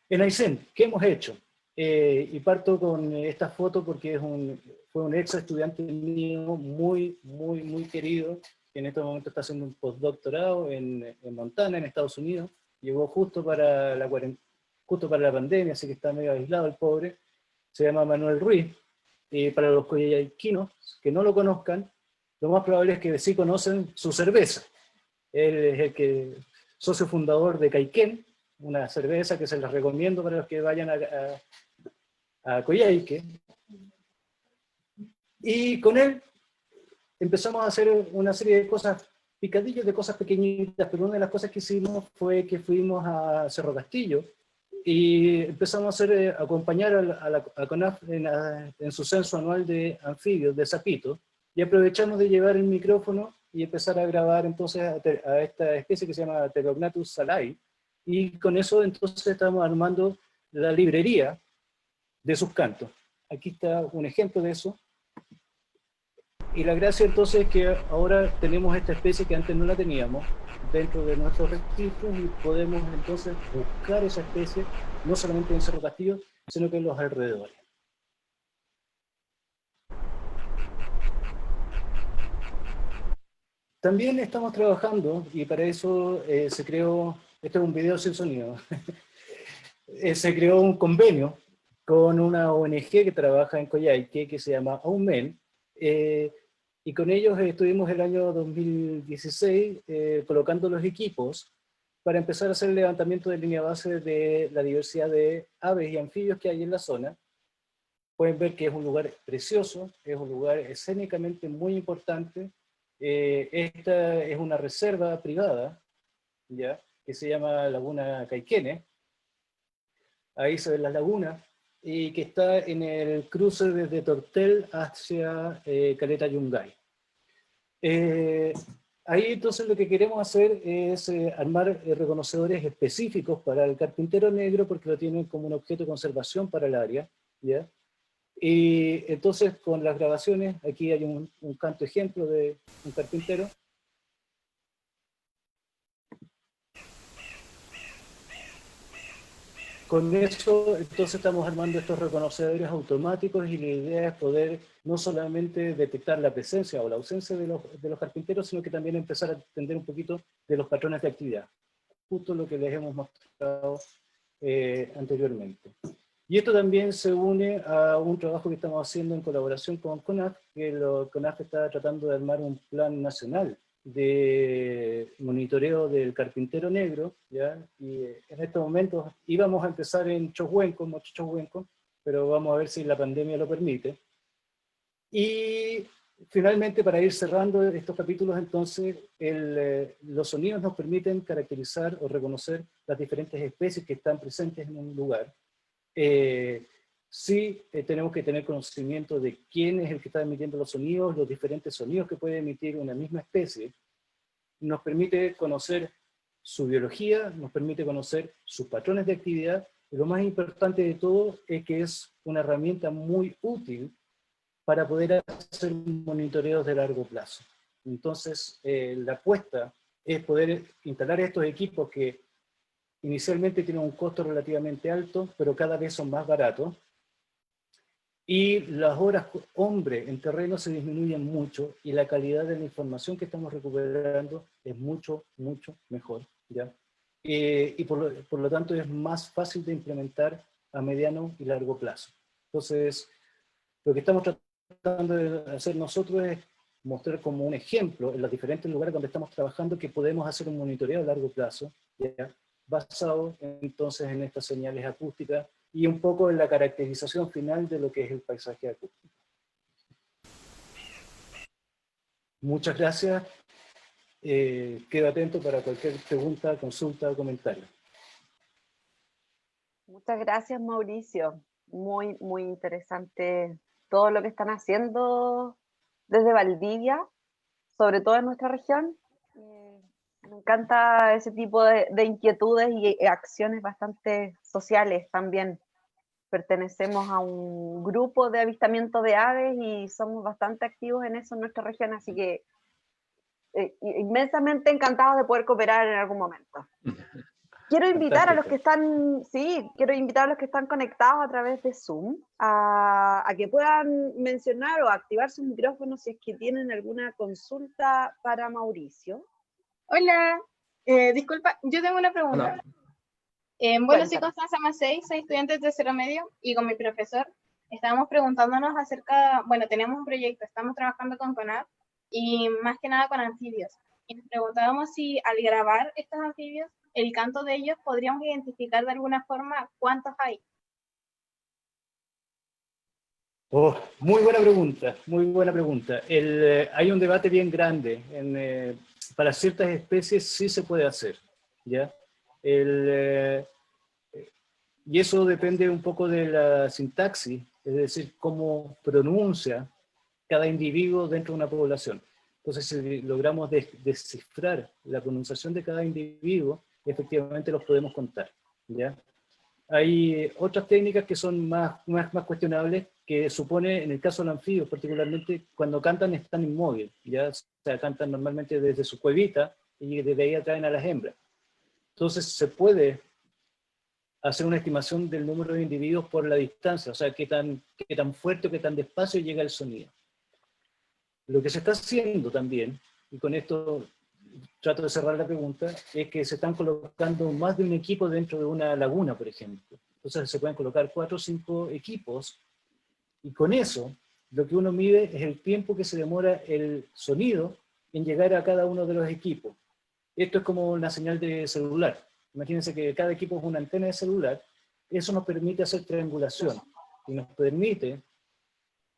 En Aysén, ¿qué hemos hecho? Y parto con esta foto porque fue un ex estudiante mío muy querido, que en este momento está haciendo un postdoctorado en Montana, en Estados Unidos. Llegó justo para la pandemia, así que está medio aislado el pobre. Se llama Manuel Ruiz. Para los coyhaiquinos que no lo conozcan, lo más probable es que sí conocen su cerveza. Él es el socio fundador de Caiquén, una cerveza que se les recomiendo para los que vayan a Coyhaique. Y con él empezamos a hacer una serie de cosas, picadillos de cosas pequeñitas, pero una de las cosas que hicimos fue que fuimos a Cerro Castillo y empezamos a acompañar a CONAF en su censo anual de anfibios, de sapitos, y aprovechamos de llevar el micrófono y empezar a grabar entonces a esta especie que se llama Pterognathus salai, y con eso entonces estamos armando la librería de sus cantos. Aquí está un ejemplo de eso. Y la gracia entonces es que ahora tenemos esta especie que antes no la teníamos dentro de nuestros registros y podemos entonces buscar esa especie no solamente en Cerro Castillo, sino que en los alrededores. También estamos trabajando, y para eso se creó, este es un video sin sonido, se creó un convenio con una ONG que trabaja en Coyhaique, que se llama AUMEN, y con ellos estuvimos el año 2016 colocando los equipos para empezar a hacer el levantamiento de línea base de la diversidad de aves y anfibios que hay en la zona. Pueden ver que es un lugar precioso, es un lugar escénicamente muy importante. Esta es una reserva privada, ¿ya?, que se llama Laguna Caiquene. Ahí se ven las lagunas, y que está en el cruce desde Tortel hacia Caleta Yungay. Ahí entonces lo que queremos hacer es armar reconocedores específicos para el carpintero negro, porque lo tienen como un objeto de conservación para el área, ¿ya? Y entonces con las grabaciones, aquí hay un canto ejemplo de un carpintero. Con eso, entonces estamos armando estos reconocedores automáticos, y la idea es poder no solamente detectar la presencia o la ausencia de los carpinteros, sino que también empezar a entender un poquito de los patrones de actividad. Justo lo que les hemos mostrado anteriormente. Y esto también se une a un trabajo que estamos haciendo en colaboración con CONAF, que CONAF está tratando de armar un plan nacional de monitoreo del carpintero negro, ¿ya? Y en estos momentos íbamos a empezar en Chohuenco, pero vamos a ver si la pandemia lo permite. Y finalmente, para ir cerrando estos capítulos, entonces, los sonidos nos permiten caracterizar o reconocer las diferentes especies que están presentes en un lugar. Sí, tenemos que tener conocimiento de quién es el que está emitiendo los sonidos, los diferentes sonidos que puede emitir una misma especie. Nos permite conocer su biología, nos permite conocer sus patrones de actividad, y lo más importante de todo es que es una herramienta muy útil para poder hacer monitoreos de largo plazo. Entonces, la apuesta es poder instalar estos equipos que inicialmente tienen un costo relativamente alto, pero cada vez son más baratos, y las horas hombre en terreno se disminuyen mucho, y la calidad de la información que estamos recuperando es mucho, mucho mejor, ¿ya? Y por lo tanto es más fácil de implementar a mediano y largo plazo. Entonces, lo que estamos tratando de hacer nosotros es mostrar como un ejemplo en los diferentes lugares donde estamos trabajando que podemos hacer un monitoreo a largo plazo, ¿ya? Basado entonces en estas señales acústicas y un poco en la caracterización final de lo que es el paisaje acústico. Muchas gracias. Quedo atento para cualquier pregunta, consulta o comentario. Muchas gracias, Mauricio. Muy, muy interesante todo lo que están haciendo desde Valdivia, sobre todo en nuestra región. Me encanta ese tipo de inquietudes y acciones bastante sociales también. Pertenecemos a un grupo de avistamiento de aves y somos bastante activos en eso en nuestra región, así que inmensamente encantados de poder cooperar en algún momento. Quiero invitar a los que están, quiero invitar a los que están conectados a través de Zoom a que puedan mencionar o activar sus micrófonos si es que tienen alguna consulta para Mauricio. Hola, disculpa, yo tengo una pregunta. Bueno, soy Constanza Macei, soy estudiante de tercero medio y con mi profesor estábamos preguntándonos acerca, bueno, tenemos un proyecto, estamos trabajando con CONAF y más que nada con anfibios. Y nos preguntábamos si al grabar estos anfibios, el canto de ellos, podríamos identificar de alguna forma cuántos hay. Oh, muy buena pregunta, muy buena pregunta. Hay un debate bien grande. Para ciertas especies sí se puede hacer, ¿ya? Y eso depende un poco de la sintaxis, es decir, cómo pronuncia cada individuo dentro de una población. Entonces, si logramos descifrar la pronunciación de cada individuo, efectivamente los podemos contar, ¿ya? Hay otras técnicas que son más cuestionables, que supone, en el caso de los anfibios particularmente, cuando cantan están inmóviles, ¿ya? O sea, cantan normalmente desde su cuevita y desde ahí atraen a las hembras. Entonces se puede hacer una estimación del número de individuos por la distancia, o sea, qué tan fuerte o qué tan despacio llega el sonido. Lo que se está haciendo también, y con esto trato de cerrar la pregunta, es que se están colocando más de un equipo dentro de una laguna, por ejemplo. Entonces se pueden colocar 4 o 5 equipos, y con eso lo que uno mide es el tiempo que se demora el sonido en llegar a cada uno de los equipos. Esto es como una señal de celular. Imagínense que cada equipo es una antena de celular. Eso nos permite hacer triangulación y nos permite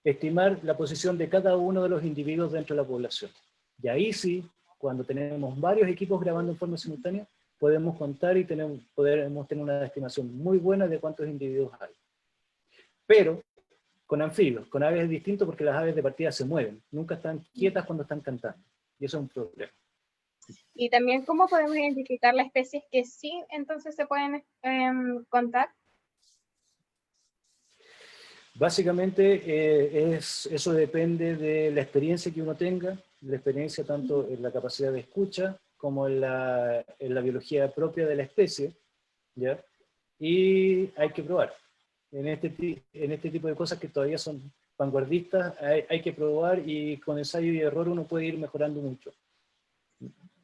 estimar la posición de cada uno de los individuos dentro de la población. Y ahí sí, cuando tenemos varios equipos grabando en forma simultánea, podemos contar y podemos tener una estimación muy buena de cuántos individuos hay. Pero con anfibios, con aves es distinto porque las aves de partida se mueven, nunca están quietas cuando están cantando. Y eso es un problema. Y también, ¿cómo podemos identificar las especies que sí entonces se pueden contar? Básicamente eso depende de la experiencia que uno tenga, la experiencia tanto en la capacidad de escucha como en la biología propia de la especie, ¿ya? Y hay que probar. En este tipo de cosas que todavía son vanguardistas, hay que probar, y con ensayo y error uno puede ir mejorando mucho.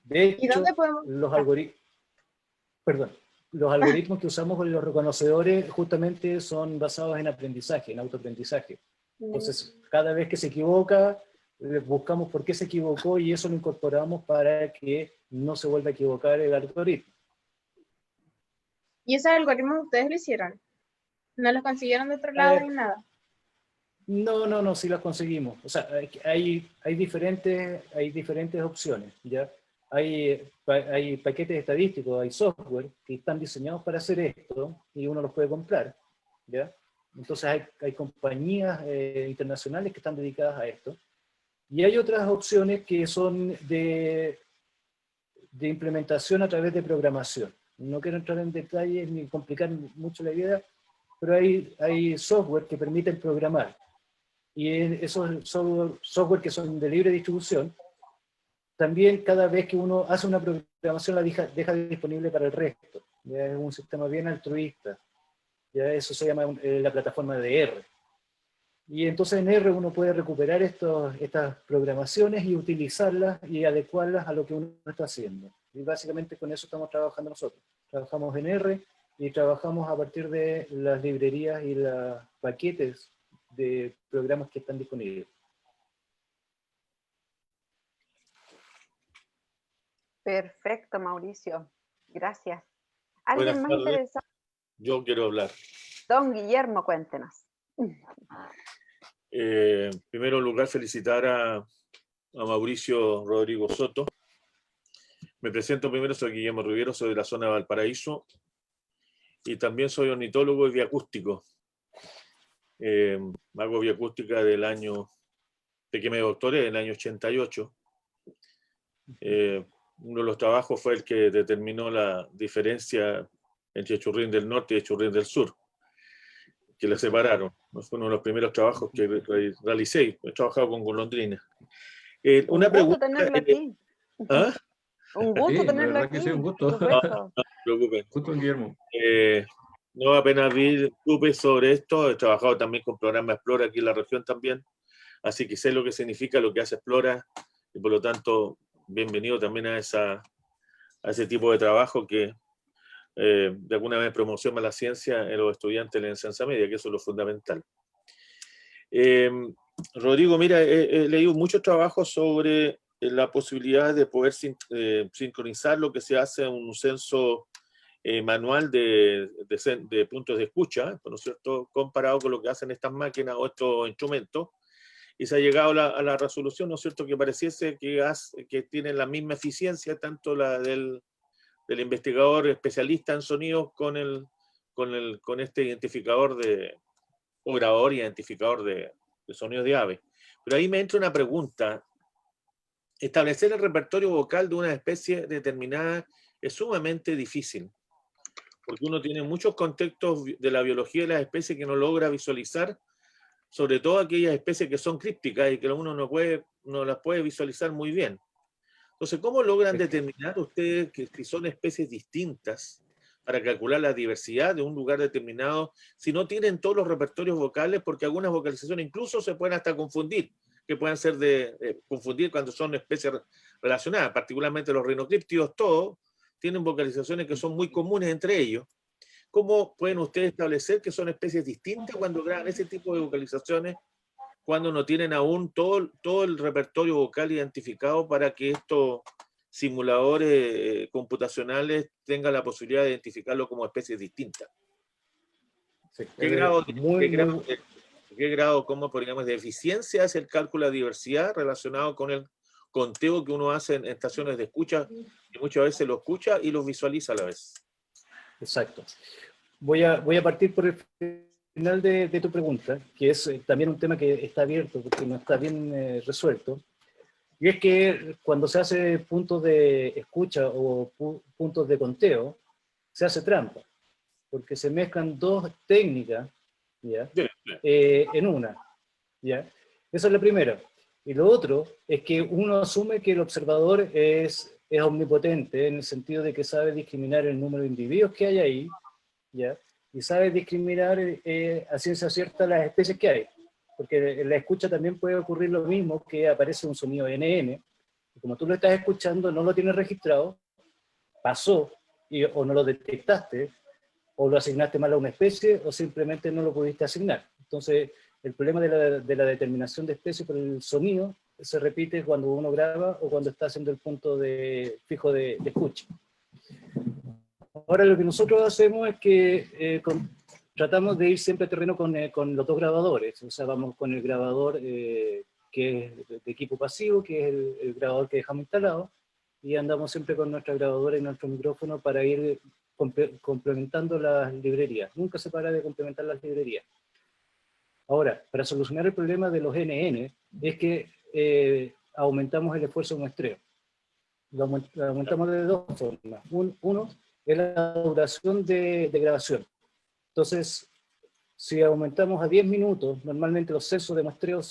De hecho, ¿Y dónde podemos? Los algoritmos que usamos con los reconocedores justamente son basados en aprendizaje, en autoaprendizaje. Entonces, cada vez que se equivoca, buscamos por qué se equivocó y eso lo incorporamos para que no se vuelva a equivocar el algoritmo. ¿Y esos algoritmos ustedes lo hicieron? ¿No los consiguieron de otro lado ni nada? No, sí las conseguimos. O sea, hay diferentes opciones, ¿ya? Hay paquetes estadísticos, hay software que están diseñados para hacer esto y uno los puede comprar, ¿ya? Entonces hay compañías internacionales que están dedicadas a esto. Y hay otras opciones que son de implementación a través de programación. No quiero entrar en detalles ni complicar mucho la idea, pero hay software que permiten programar. Y esos software que son de libre distribución, también cada vez que uno hace una programación la deja disponible para el resto. Ya es un sistema bien altruista. Ya eso se llama la plataforma de R. Y entonces en R uno puede recuperar estas programaciones y utilizarlas y adecuarlas a lo que uno está haciendo. Y básicamente con eso estamos trabajando nosotros. Trabajamos en R y trabajamos a partir de las librerías y los paquetes de programas que están disponibles. Perfecto, Mauricio. Gracias. ¿Alguien Buenas más tardes. interesado? Yo quiero hablar. Don Guillermo, cuéntenos. En primer lugar, felicitar a Mauricio Rodrigo Soto. Me presento primero, soy Guillermo Riviero, soy de la zona de Valparaíso y también soy ornitólogo y bioacústico. Hago bioacústica del año, de que me doctoré, en el año 88. Uno de los trabajos fue el que determinó la diferencia entre Churrín del Norte y Churrín del Sur, que la separaron. Fue uno de los primeros trabajos que realicé. He trabajado con golondrinas. Una Un gusto pregunta. tenerlo aquí. ¿Ah? Un gusto Sí, la tenerlo verdad aquí. que sí, un gusto. Por supuesto. No se preocupen. Gusto, Guillermo. No apenas supe sobre esto. He trabajado también con programa Explora aquí en la región también. Así que sé lo que significa lo que hace Explora y por lo tanto bienvenido también a ese tipo de trabajo que de alguna vez promociona la ciencia en los estudiantes de la enseñanza media, que eso es lo fundamental. Rodrigo, mira, he leído muchos trabajos sobre la posibilidad de poder sincronizar lo que se hace en un censo manual de puntos de escucha, ¿no es cierto?, comparado con lo que hacen estas máquinas o estos instrumentos, y se ha llegado a la resolución, ¿no es cierto?, que pareciese que tienen la misma eficiencia, tanto la del investigador especialista en sonidos con este identificador o grabador identificador de sonidos de aves. Pero ahí me entra una pregunta. Establecer el repertorio vocal de una especie determinada es sumamente difícil, porque uno tiene muchos contextos de la biología de las especies que no logra visualizar, sobre todo aquellas especies que son crípticas y que uno no las puede visualizar muy bien. Entonces, ¿cómo logran determinar ustedes que si son especies distintas para calcular la diversidad de un lugar determinado si no tienen todos los repertorios vocales? Porque algunas vocalizaciones incluso se pueden hasta confundir, que pueden ser confundir cuando son especies relacionadas, particularmente los rinocríptidos, todos tienen vocalizaciones que son muy comunes entre ellos. ¿Cómo pueden ustedes establecer que son especies distintas cuando graban ese tipo de vocalizaciones, cuando no tienen aún todo el repertorio vocal identificado para que estos simuladores computacionales tengan la posibilidad de identificarlo como especies distintas? Sí, ¿Qué grado, cómo podríamos, de eficiencia es el cálculo de diversidad relacionado con el conteo que uno hace en estaciones de escucha, que muchas veces lo escucha y lo visualiza a la vez? Exacto. Voy a partir por el final de tu pregunta, que es también un tema que está abierto porque no está bien resuelto, y es que cuando se hace puntos de escucha o puntos de conteo, se hace trampa, porque se mezclan dos técnicas, ¿ya? En una, ¿ya? Esa es la primera. Y lo otro es que uno asume que el observador es omnipotente, en el sentido de que sabe discriminar el número de individuos que hay ahí, ¿ya? Y sabe discriminar a ciencia cierta las especies que hay. Porque en la escucha también puede ocurrir lo mismo, que aparece un sonido NN, y como tú lo estás escuchando, no lo tienes registrado, pasó, o no lo detectaste, o lo asignaste mal a una especie, o simplemente no lo pudiste asignar. Entonces, el problema de la determinación de especie por el sonido se repite cuando uno graba o cuando está haciendo el punto fijo de escucha. Ahora lo que nosotros hacemos es que tratamos de ir siempre a terreno con los dos grabadores, o sea, vamos con el grabador que es de equipo pasivo, que es el grabador que dejamos instalado, y andamos siempre con nuestra grabadora y nuestro micrófono para ir complementando las librerías. Nunca se para de complementar las librerías. Ahora, para solucionar el problema de los NN, es que aumentamos el esfuerzo de muestreo. Lo aumentamos de dos formas. Uno es la duración de grabación. Entonces, si aumentamos a 10 minutos, normalmente los censos de muestreo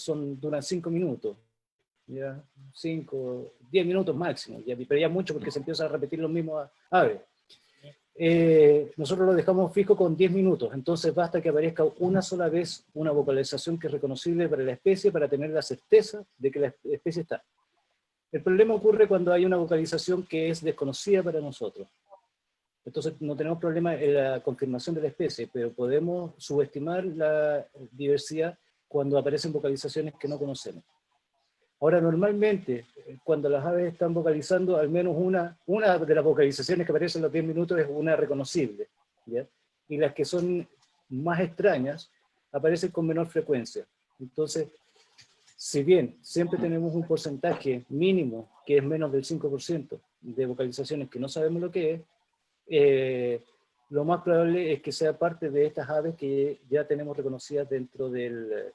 duran 5 minutos. ¿Ya? 5, 10 minutos máximo, pero ya mucho porque se empieza a repetir los mismos aves. Nosotros lo dejamos fijo con 10 minutos, entonces basta que aparezca una sola vez una vocalización que es reconocible para la especie para tener la certeza de que la especie está. El problema ocurre cuando hay una vocalización que es desconocida para nosotros. Entonces no tenemos problema en la confirmación de la especie, pero podemos subestimar la diversidad cuando aparecen vocalizaciones que no conocemos. Ahora, normalmente, cuando las aves están vocalizando, al menos una de las vocalizaciones que aparecen en los 10 minutos es una reconocible, ¿ya? Y las que son más extrañas aparecen con menor frecuencia. Entonces, si bien siempre tenemos un porcentaje mínimo, que es menos del 5% de vocalizaciones que no sabemos lo que es, lo más probable es que sea parte de estas aves que ya tenemos reconocidas dentro de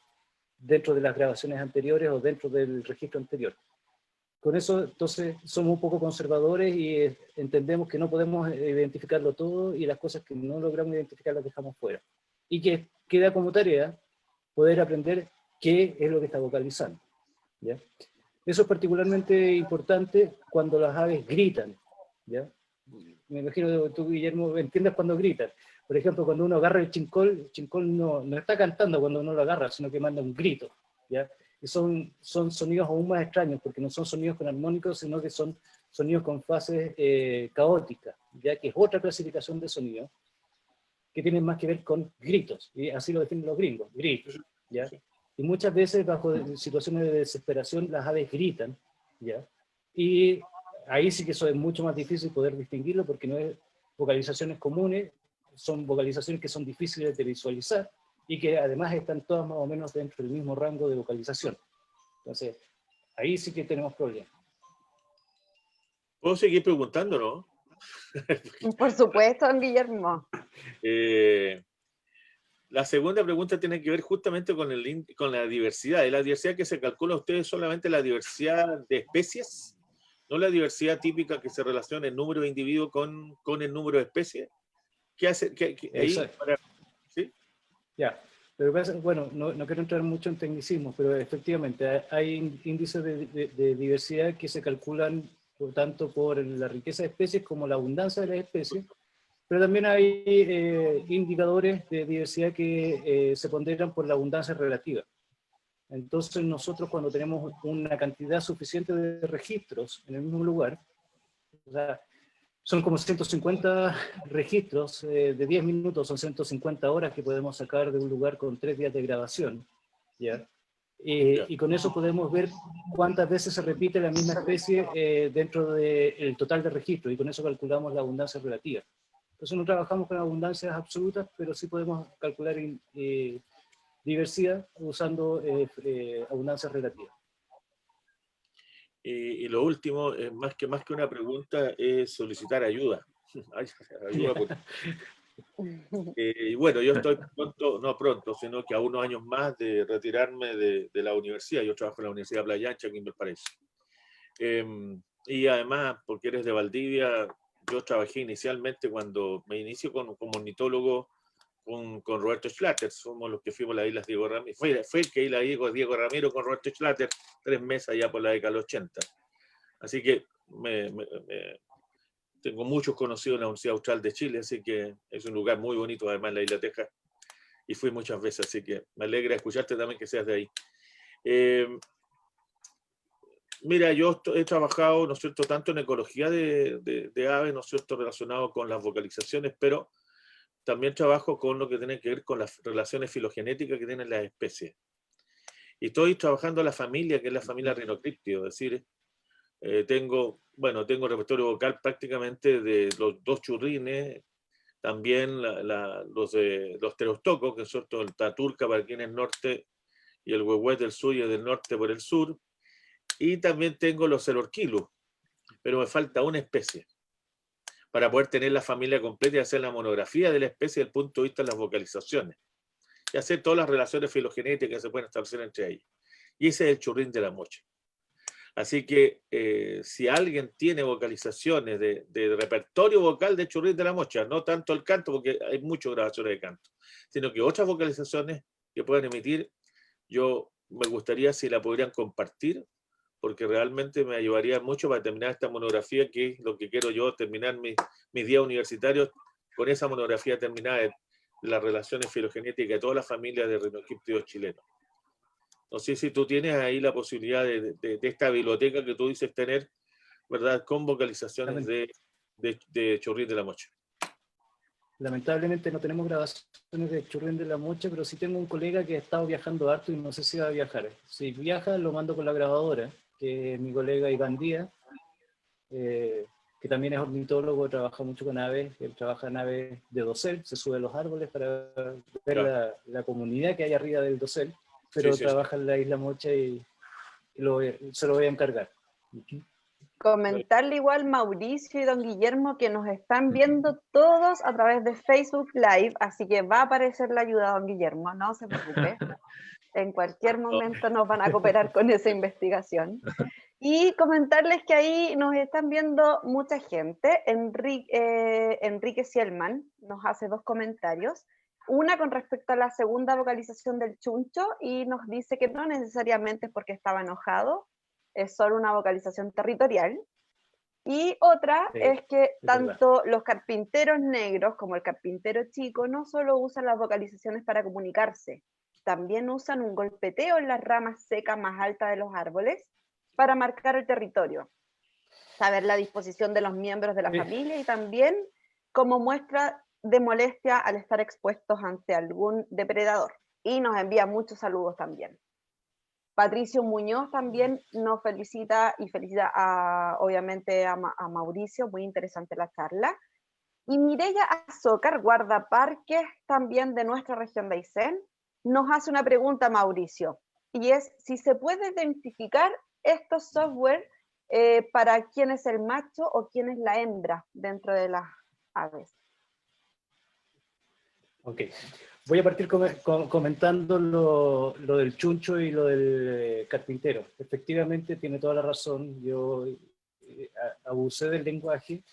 las grabaciones anteriores o dentro del registro anterior. Con eso, entonces, somos un poco conservadores y entendemos que no podemos identificarlo todo y las cosas que no logramos identificar las dejamos fuera. Y que queda como tarea poder aprender qué es lo que está vocalizando, ¿ya? Eso es particularmente importante cuando las aves gritan, ¿ya? Me imagino que tú, Guillermo, entiendes cuando gritan. Por ejemplo, cuando uno agarra el chincol no está cantando cuando uno lo agarra, sino que manda un grito, ¿ya? Y son sonidos aún más extraños, porque no son sonidos con armónicos, sino que son sonidos con fases caóticas, ya que es otra clasificación de sonidos, que tienen más que ver con gritos, y así lo definen los gringos, gritos, ¿ya? Y muchas veces, bajo situaciones de desesperación, las aves gritan, ¿ya? Y ahí sí que eso es mucho más difícil poder distinguirlo, porque no es vocalizaciones comunes, son vocalizaciones que son difíciles de visualizar y que además están todas más o menos dentro del mismo rango de vocalización. Entonces, ahí sí que tenemos problemas. ¿Puedo seguir preguntando, no? Por supuesto, don Guillermo. La segunda pregunta tiene que ver justamente con la diversidad. ¿Y la diversidad que se calcula ustedes solamente la diversidad de especies? ¿No la diversidad típica que se relaciona el número de individuos con el número de especies? ¿Qué hace? Ahí, ¿sí? Ya, pero bueno, no quiero entrar mucho en tecnicismos, pero efectivamente hay índices de diversidad que se calculan tanto por la riqueza de especies como la abundancia de las especies, pero también hay indicadores de diversidad que se ponderan por la abundancia relativa. Entonces nosotros, cuando tenemos una cantidad suficiente de registros en el mismo lugar, o sea, son como 150 registros de 10 minutos, son 150 horas que podemos sacar de un lugar con 3 días de grabación, ¿ya? Y con eso podemos ver cuántas veces se repite la misma especie dentro del total de registros, y con eso calculamos la abundancia relativa. Entonces no trabajamos con abundancias absolutas, pero sí podemos calcular diversidad usando abundancias relativas. Y lo último, más que una pregunta, es solicitar ayuda. Y bueno, yo estoy pronto, sino que a unos años más de retirarme de la universidad. Yo trabajo en la Universidad de Playa Ancha, aquí en Valparaíso. Y además, porque eres de Valdivia, yo trabajé inicialmente cuando me inicio como ornitólogo con Roberto Schlatter. Somos los que fuimos a las Islas Diego Ramiro. Fue el que iba a Diego Ramiro con Roberto Schlatter 3 meses allá por la década de los 80. Así que tengo muchos conocidos en la Universidad Austral de Chile, así que es un lugar muy bonito, además la Isla Teja, y fui muchas veces, así que me alegra escucharte también que seas de ahí. Mira, yo he trabajado, ¿no es cierto?, tanto en ecología de aves, ¿no es cierto?, relacionado con las vocalizaciones, pero también trabajo con lo que tiene que ver con las relaciones filogenéticas que tienen las especies. Y estoy trabajando en la familia, que es la familia Rhinocryptio, es decir, tengo repertorio vocal prácticamente de los 2 churrines, también los teróstocos, que son todo el taturca para quien es norte, y el huehuet del sur y el del norte por el sur, y también tengo los celorquilus, pero me falta una especie para poder tener la familia completa y hacer la monografía de la especie desde el punto de vista de las vocalizaciones, y hacer todas las relaciones filogenéticas que se pueden establecer entre ellas. Y ese es el churrín de la mocha. Así que si alguien tiene vocalizaciones de repertorio vocal de churrín de la mocha, no tanto el canto, porque hay muchas grabaciones de canto, sino que otras vocalizaciones que puedan emitir, yo me gustaría si la podrían compartir, porque realmente me ayudaría mucho para terminar esta monografía, que es lo que quiero yo, terminar mis días universitarios con esa monografía terminada de las relaciones filogenéticas de todas las familias de rinocríptidos chilenos. No sé si tú tienes ahí la posibilidad de esta biblioteca que tú dices tener, ¿verdad?, con vocalizaciones de churrín de la mocha. Lamentablemente no tenemos grabaciones de churrín de la mocha, pero sí tengo un colega que ha estado viajando harto y no sé si va a viajar. Si viaja, lo mando con la grabadora, que es mi colega Iván Díaz, que también es ornitólogo, trabaja mucho con aves, él trabaja en aves de dosel, se sube a los árboles para ver Claro. la comunidad que hay arriba del dosel, pero Sí. trabaja en la isla Mocha y se lo voy a encargar. Comentarle igual Mauricio y don Guillermo que nos están viendo todos a través de Facebook Live, así que va a aparecer la ayuda a don Guillermo, no se preocupe. En cualquier momento nos van a cooperar con esa investigación. Y comentarles que ahí nos están viendo mucha gente. Enrique Sielman nos hace 2 comentarios. Una con respecto a la segunda vocalización del chuncho y nos dice que no necesariamente es porque estaba enojado, es solo una vocalización territorial. Y otra es que tanto los carpinteros negros como el carpintero chico no solo usan las vocalizaciones para comunicarse, también usan un golpeteo en las ramas secas más altas de los árboles para marcar el territorio, saber la disposición de los miembros de la familia y también como muestra de molestia al estar expuestos ante algún depredador. Y nos envía muchos saludos también. Patricio Muñoz también nos felicita y felicita obviamente a Mauricio, muy interesante la charla. Y Mireya Azócar, guardaparques también de nuestra región de Aysén, nos hace una pregunta, Mauricio, y es si se puede identificar estos software para quién es el macho o quién es la hembra dentro de las aves. Ok, voy a partir comentando lo del chuncho y lo del carpintero. Efectivamente, tiene toda la razón, yo abusé del lenguaje,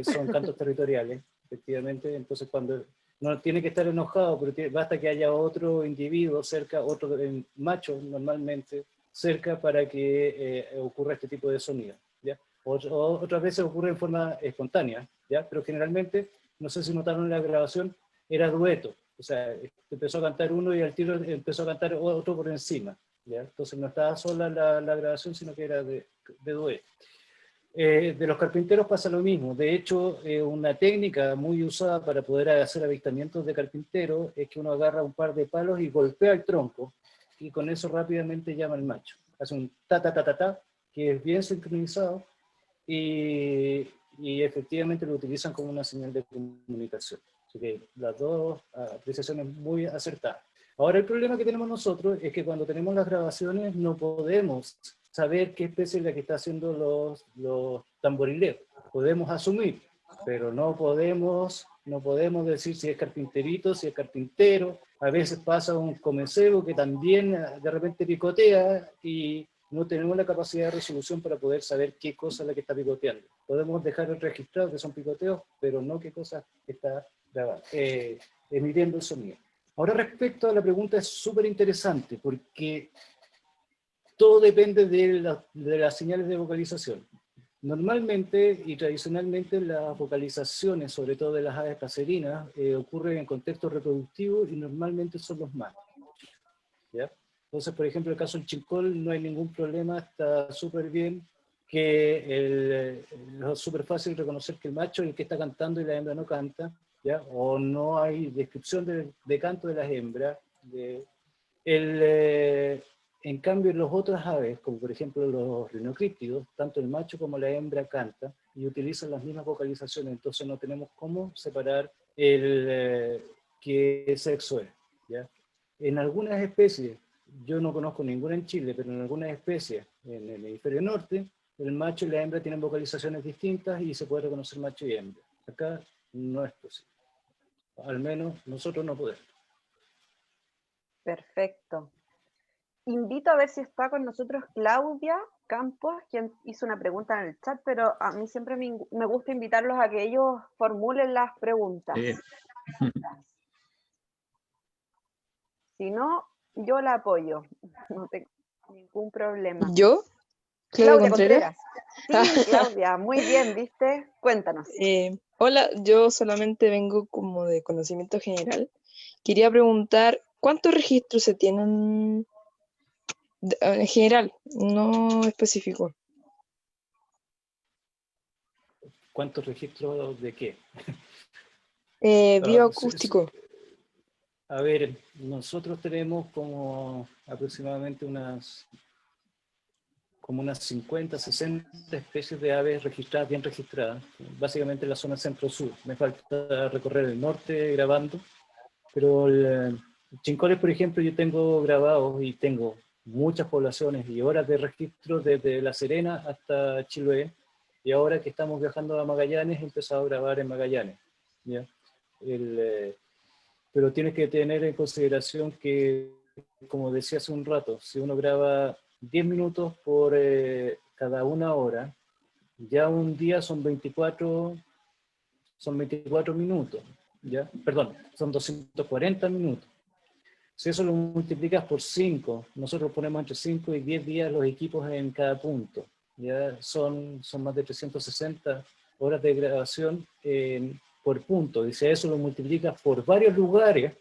son cantos territoriales, efectivamente, entonces cuando no tiene que estar enojado, pero basta que haya otro individuo cerca, otro macho normalmente, cerca para que ocurra este tipo de sonido, ¿ya? Otras veces ocurre en forma espontánea, ¿ya? Pero generalmente, no sé si notaron en la grabación, era dueto, o sea, empezó a cantar uno y al tiro empezó a cantar otro por encima, ¿ya? Entonces no estaba sola la grabación, sino que era de dueto. De los carpinteros pasa lo mismo, de hecho una técnica muy usada para poder hacer avistamientos de carpinteros es que uno agarra un par de palos y golpea el tronco y con eso rápidamente llama al macho. Hace un ta ta ta ta ta, que es bien sincronizado y efectivamente lo utilizan como una señal de comunicación. Así que las dos apreciaciones muy acertadas. Ahora el problema que tenemos nosotros es que cuando tenemos las grabaciones no podemos saber qué especie es la que está haciendo los tamborileos. Podemos asumir, pero no podemos decir si es carpinterito, si es carpintero. A veces pasa un comecebo que también de repente picotea y no tenemos la capacidad de resolución para poder saber qué cosa es la que está picoteando. Podemos dejar registrado que son picoteos, pero no qué cosa está emitiendo el sonido. Ahora respecto a la pregunta es súper interesante porque todo depende de las señales de vocalización. Normalmente y tradicionalmente las vocalizaciones, sobre todo de las aves paserinas, ocurren en contextos reproductivos y normalmente son los machos, ¿ya? Entonces, por ejemplo, en el caso del chincol no hay ningún problema, está súper bien, que es súper fácil reconocer que el macho es el que está cantando y la hembra no canta, ¿ya? O no hay descripción de canto de las hembras. En cambio, en las otras aves, como por ejemplo los rinocríptidos, tanto el macho como la hembra cantan y utilizan las mismas vocalizaciones, entonces no tenemos cómo separar qué sexo es, ¿ya? En algunas especies, yo no conozco ninguna en Chile, pero en algunas especies, en el hemisferio norte, el macho y la hembra tienen vocalizaciones distintas y se puede reconocer macho y hembra. Acá no es posible. Al menos nosotros no podemos. Perfecto. Invito a ver si está con nosotros Claudia Campos, quien hizo una pregunta en el chat, pero a mí siempre me gusta invitarlos a que ellos formulen las preguntas. Sí. Si no, yo la apoyo. No tengo ningún problema. ¿Yo? Claudia Contreras. Sí, Claudia, muy bien, ¿viste? Cuéntanos. Hola, yo solamente vengo como de conocimiento general. Quería preguntar, ¿cuántos registros se tienen en general, no específico? ¿Cuántos registros de qué? Bioacústico. A ver, nosotros tenemos como aproximadamente unas 50, 60 especies de aves registradas, bien registradas, básicamente en la zona centro-sur. Me falta recorrer el norte grabando, pero el chincoles, por ejemplo, yo tengo grabados y tengo muchas poblaciones y horas de registro desde La Serena hasta Chiloé, y ahora que estamos viajando a Magallanes, he empezado a grabar en Magallanes, ¿ya? Pero tienes que tener en consideración que, como decía hace un rato, si uno graba 10 minutos por cada una hora, ya un día son 24 minutos, ¿ya? Perdón, son 240 minutos. Si eso lo multiplicas por 5, nosotros ponemos entre 5 y 10 días los equipos en cada punto, ya son más de 360 horas de grabación por punto, y si eso lo multiplicas por varios lugares,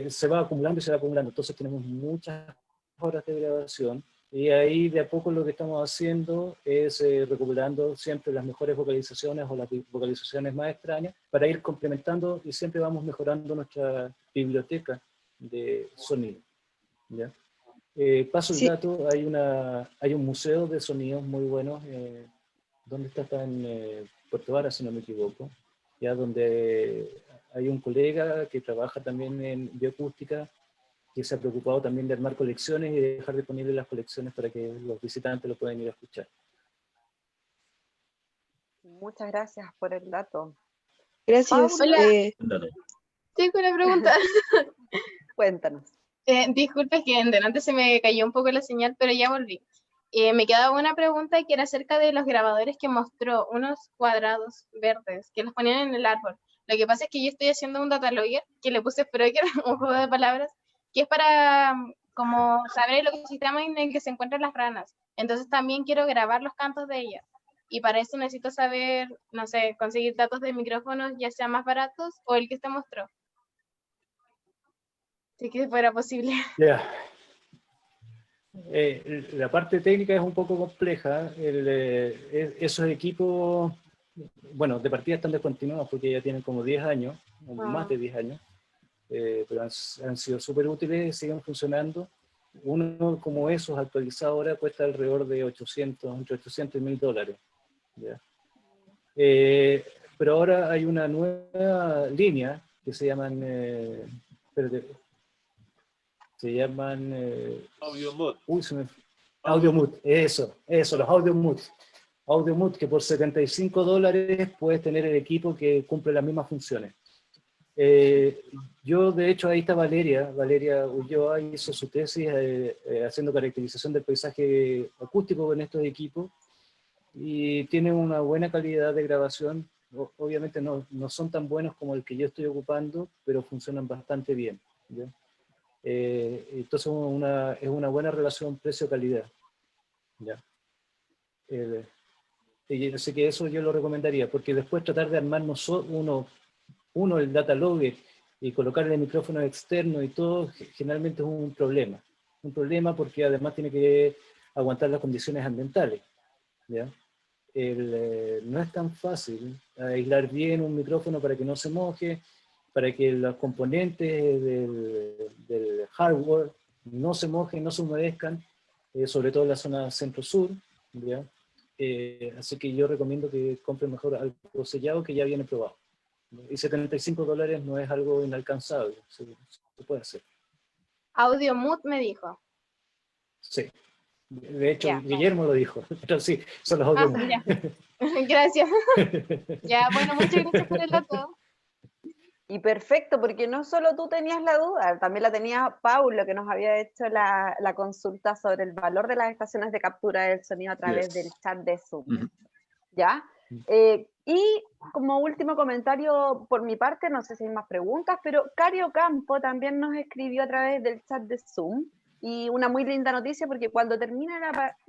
se va acumulando y se va acumulando, entonces tenemos muchas horas de grabación, y ahí de a poco lo que estamos haciendo es recuperando siempre las mejores vocalizaciones o las vocalizaciones más extrañas para ir complementando, y siempre vamos mejorando nuestra biblioteca de sonido, ¿ya? Paso el dato, hay un museo de sonidos muy bueno, ¿dónde está? Está en Puerto Vara, si no me equivoco, ya, donde hay un colega que trabaja también en bioacústica, que se ha preocupado también de armar colecciones y de dejar disponibles las colecciones para que los visitantes lo puedan ir a escuchar. Muchas gracias por el dato. Gracias. Hola. Dale. Tengo una pregunta. Cuéntanos. Disculpe que en delante se me cayó un poco la señal, pero ya volví. Me quedaba una pregunta que era acerca de los grabadores que mostró, unos cuadrados verdes que los ponían en el árbol. Lo que pasa es que yo estoy haciendo un datalogger que le puse Spreaker, un juego de palabras, que es para como saber el ecosistema en el que se encuentran las ranas. Entonces también quiero grabar los cantos de ellas. Y para eso necesito saber, no sé, conseguir datos de micrófonos ya sean más baratos o el que usted mostró. Si que fuera posible. Yeah. La parte técnica es un poco compleja. Esos equipos, bueno, de partida están descontinuados porque ya tienen como 10 años, o más de 10 años, pero han sido súper útiles y siguen funcionando. Uno como esos actualizado ahora cuesta alrededor de entre 800 y $1000. ¿Ya? Pero ahora hay una nueva línea que se llaman AudioMod. AudioMod, eso, los AudioMod. AudioMod, que por $75 puedes tener el equipo que cumple las mismas funciones. Yo, de hecho, ahí está Valeria Ulloa, hizo su tesis haciendo caracterización del paisaje acústico con estos equipos, y tiene una buena calidad de grabación. Obviamente no son tan buenos como el que yo estoy ocupando, pero funcionan bastante bien, ¿ya? Entonces es una buena relación precio-calidad, ¿ya? Y así que eso yo lo recomendaría, porque después tratar de armar uno el data logger y colocarle micrófonos externos y todo, generalmente es un problema porque además tiene que aguantar las condiciones ambientales, ¿ya? No es tan fácil aislar bien un micrófono para que no se moje, para que los componentes del hardware no se mojen, no se humedezcan, sobre todo en la zona centro-sur, ¿ya? Así que yo recomiendo que compren mejor algo sellado que ya viene probado. Y $75 no es algo inalcanzable, se puede hacer. Audio Mood me dijo. Sí. De hecho, Ya. Guillermo lo dijo, pero sí, son los audios. Ya. Gracias. Ya, bueno, muchas gracias por el dato. Y perfecto, porque no solo tú tenías la duda, también la tenía Paulo, que nos había hecho la consulta sobre el valor de las estaciones de captura del sonido a través del chat de Zoom. ¿Ya? Y como último comentario por mi parte, no sé si hay más preguntas, pero Cario Campo también nos escribió a través del chat de Zoom, y una muy linda noticia, porque cuando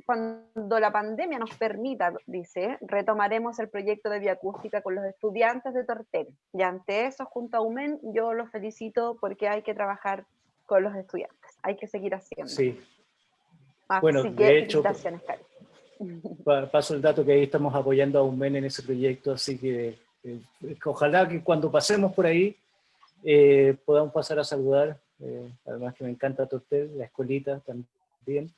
cuando la pandemia nos permita, dice, retomaremos el proyecto de bioacústica con los estudiantes de Tortel. Y ante eso, junto a UMEN, yo los felicito porque hay que trabajar con los estudiantes, hay que seguir haciendo. Sí. Así Bueno, que de hecho, felicitaciones, Cario. paso el dato que ahí estamos apoyando a UMEN en ese proyecto, así que ojalá que cuando pasemos por ahí podamos pasar a saludar, además que me encanta Tortel, la escuelita también,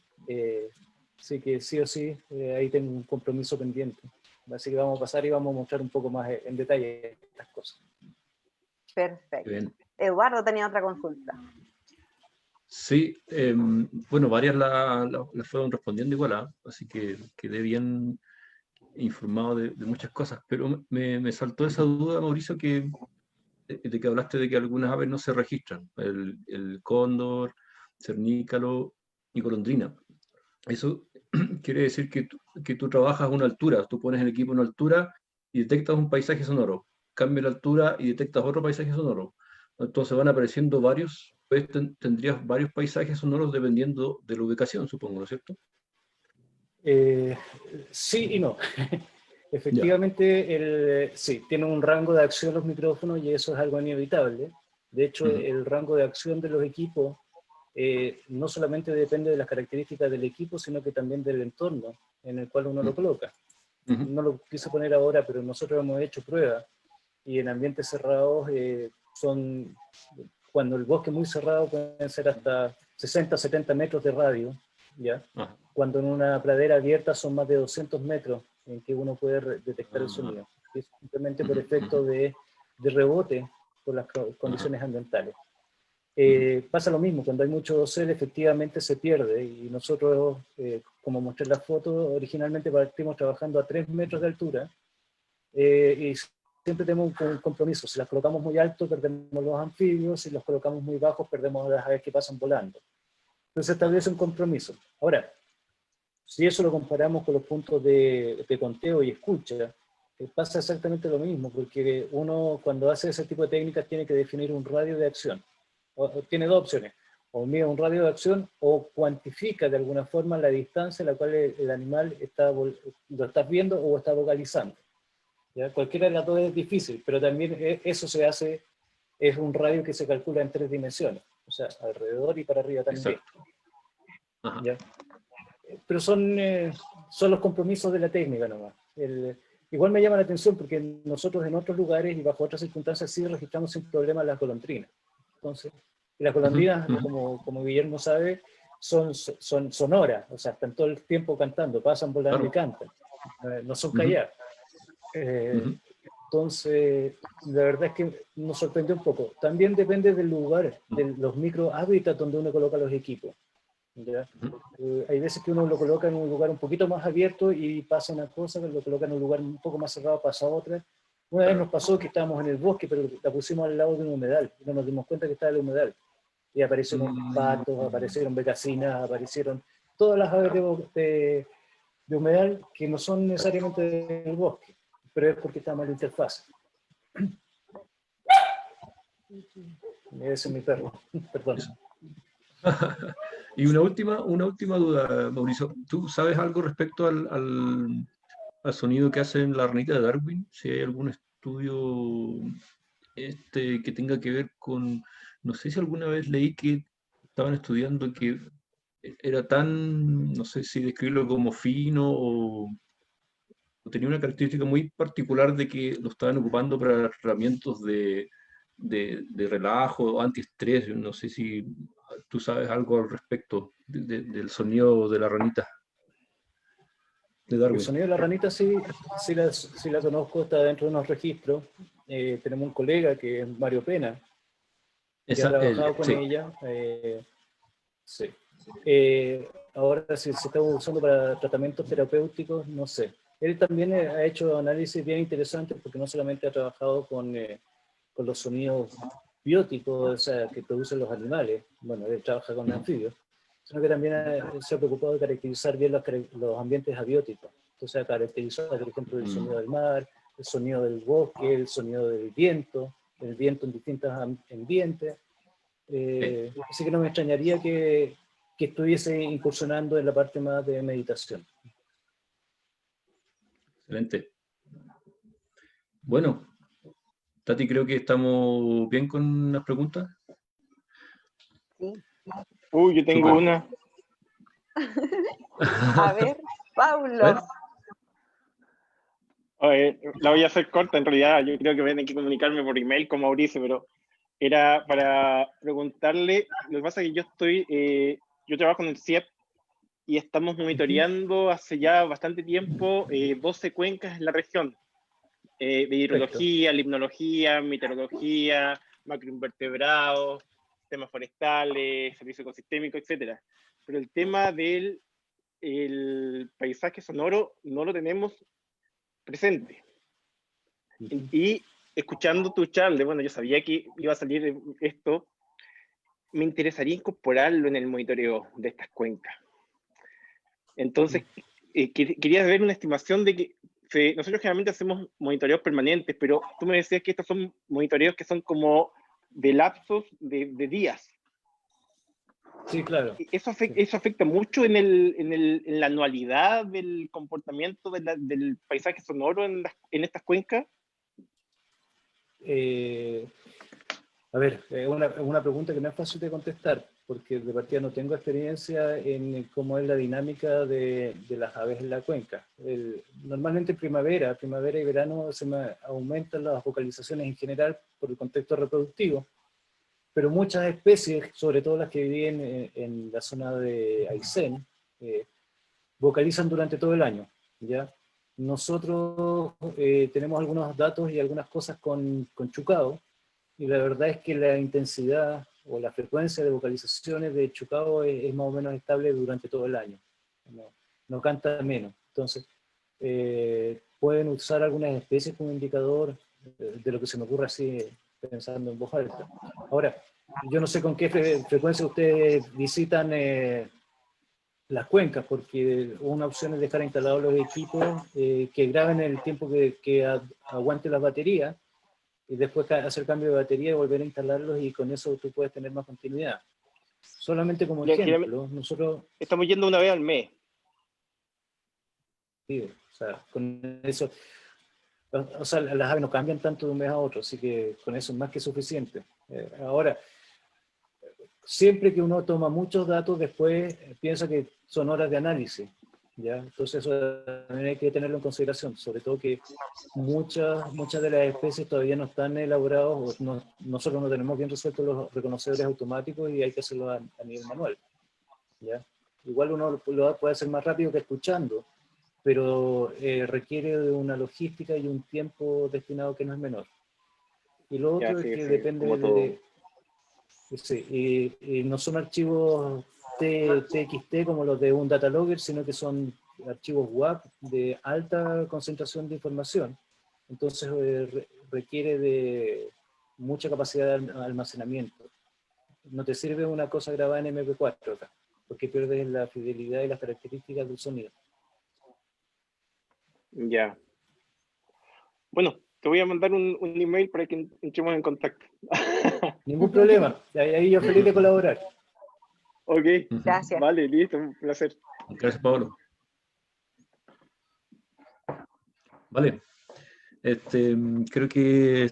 así que sí o sí, ahí tengo un compromiso pendiente, así que vamos a pasar y vamos a mostrar un poco más en detalle estas cosas. Perfecto. Bien. Eduardo tenía otra consulta. Sí, bueno, varias las fueron respondiendo igual, así que quedé bien informado de muchas cosas, pero me saltó esa duda, Mauricio, de que hablaste de que algunas aves no se registran, el cóndor, cernícalo y golondrina. Eso quiere decir que tú trabajas a una altura, tú pones el equipo a una altura y detectas un paisaje sonoro, cambia la altura y detectas otro paisaje sonoro. Entonces van apareciendo varios, pues tendrías varios paisajes sonoros dependiendo de la ubicación, supongo, ¿no es cierto? Sí y no. Efectivamente, sí, tienen un rango de acción los micrófonos y eso es algo inevitable. De hecho, el rango de acción de los equipos no solamente depende de las características del equipo, sino que también del entorno en el cual uno lo coloca. No lo quise poner ahora, pero nosotros hemos hecho pruebas y en ambientes cerrados cuando el bosque es muy cerrado pueden ser hasta 60, 70 metros de radio, ¿ya? Cuando en una pradera abierta son más de 200 metros en que uno puede detectar el sonido. Es simplemente por efecto de rebote por las condiciones ambientales. Pasa lo mismo, cuando hay mucho dosel efectivamente se pierde y nosotros, como mostré en la foto, originalmente partimos trabajando a 3 metros de altura y siempre tenemos un compromiso. Si las colocamos muy alto perdemos los anfibios, si los colocamos muy bajos perdemos las aves que pasan volando. Entonces se establece un compromiso. Ahora, si eso lo comparamos con los puntos de conteo y escucha, pasa exactamente lo mismo, porque uno cuando hace ese tipo de técnicas tiene que definir un radio de acción. Tiene dos opciones, o mide un radio de acción o cuantifica de alguna forma la distancia a la cual el animal lo estás viendo o está vocalizando. ¿Ya? Cualquiera de las dos es difícil, pero también eso se hace, es un radio que se calcula en 3 dimensiones, o sea, alrededor y para arriba también. ¿Ya? Pero son los compromisos de la técnica nomás. Igual me llama la atención porque nosotros en otros lugares y bajo otras circunstancias sí registramos sin problema las golondrinas. Entonces, las golondrinas, como Guillermo sabe, son sonoras, o sea, están todo el tiempo cantando, pasan volando y cantan, no son calladas. Entonces, la verdad es que nos sorprendió un poco. También depende del lugar, de los micro hábitats donde uno coloca los equipos. ¿Ya? Hay veces que uno lo coloca en un lugar un poquito más abierto y pasa una cosa, que lo coloca en un lugar un poco más cerrado, pasa otra. Una vez nos pasó que estábamos en el bosque, pero la pusimos al lado de un humedal, y no nos dimos cuenta que estaba el humedal. Y aparecieron patos, aparecieron becasinas, aparecieron todas las aves de humedal que no son necesariamente del bosque, pero es porque está mal la interfaz. Ese es mi perro, perdón. Y una última duda, Mauricio. ¿Tú sabes algo respecto al sonido que hacen la ranita de Darwin? Si hay algún estudio que tenga que ver con... No sé si alguna vez leí que estaban estudiando que era tan, no sé si describirlo como fino o tenía una característica muy particular de que lo estaban ocupando para tratamientos de relajo o antiestrés. Yo no sé si tú sabes algo al respecto del sonido de la ranita de Darwin. El sonido de la ranita sí la conozco, está dentro de unos registros. tenemos un colega que es Mario Pena, que ha trabajado con ella. Sí. Ahora si se está usando para tratamientos terapéuticos, no sé. Él también ha hecho análisis bien interesantes porque no solamente ha trabajado con los sonidos bióticos, o sea, que producen los animales, bueno, él trabaja con anfibios, sino que también se ha preocupado de caracterizar bien los ambientes abióticos. Entonces ha caracterizado, por ejemplo, el sonido del mar, el sonido del bosque, el sonido del viento, el viento en distintos ambientes. Así que no me extrañaría que estuviese incursionando en la parte más de meditación. Excelente. Bueno, Tati, creo que estamos bien con las preguntas. Sí. Uy, yo tengo Súper. una. A ver, Paulo. A ver. La voy a hacer corta, en realidad. Yo creo que voy a tener que comunicarme por email con Mauricio, pero era para preguntarle. Lo que pasa es que yo trabajo en el CIEP y estamos monitoreando hace ya bastante tiempo 12 cuencas en la región. De hidrología, limnología, meteorología, macroinvertebrados, temas forestales, servicio ecosistémico, etc. Pero el tema del paisaje sonoro no lo tenemos presente. Y escuchando tu charla, bueno, yo sabía que iba a salir esto, me interesaría incorporarlo en el monitoreo de estas cuencas. Entonces, quería ver una estimación de que nosotros generalmente hacemos monitoreos permanentes, pero tú me decías que estos son monitoreos que son como de lapsos de días. Sí, claro. ¿Eso afecta mucho en la anualidad del comportamiento del paisaje sonoro en estas cuencas? A ver, es una pregunta que no es fácil de contestar, porque de partida no tengo experiencia en cómo es la dinámica de las aves en la cuenca. Normalmente en primavera y verano aumentan las vocalizaciones en general por el contexto reproductivo, pero muchas especies, sobre todo las que viven en la zona de Aysén, vocalizan durante todo el año, ¿ya? Nosotros tenemos algunos datos y algunas cosas con Chucao, y la verdad es que la intensidad o la frecuencia de vocalizaciones de Chucao es más o menos estable durante todo el año. No canta menos. Entonces, pueden usar algunas especies como indicador de lo que se me ocurre así pensando en voz alta. Ahora, yo no sé con qué frecuencia ustedes visitan las cuencas, porque una opción es dejar instalados los equipos que graben el tiempo que aguante la batería, y después hacer cambio de batería y volver a instalarlos, y con eso tú puedes tener más continuidad. Solamente como ejemplo, nosotros... Estamos yendo una vez al mes. Sí, o sea, con eso... O sea, las aves no cambian tanto de un mes a otro, así que con eso es más que suficiente. Ahora, siempre que uno toma muchos datos, después piensa que son horas de análisis, ¿ya? Entonces eso también hay que tenerlo en consideración, sobre todo que muchas de las especies todavía no están elaborados, nosotros no tenemos bien resueltos los reconocedores automáticos y hay que hacerlo a nivel manual, ¿ya? Igual uno lo puede hacer más rápido que escuchando, pero requiere de una logística y un tiempo destinado que no es menor. Y lo otro es que depende de... Sí, y no son archivos TXT como los de un data logger, sino que son archivos WAP de alta concentración de información. Entonces requiere de mucha capacidad de almacenamiento. No te sirve una cosa grabada en MP4 acá, porque pierdes la fidelidad y las características del sonido. Ya. Bueno, te voy a mandar un email para que entremos en contacto. Ningún problema. Ahí yo feliz de colaborar. Ok. Gracias. Vale, listo, un placer. Gracias, Pablo. Vale. Creo que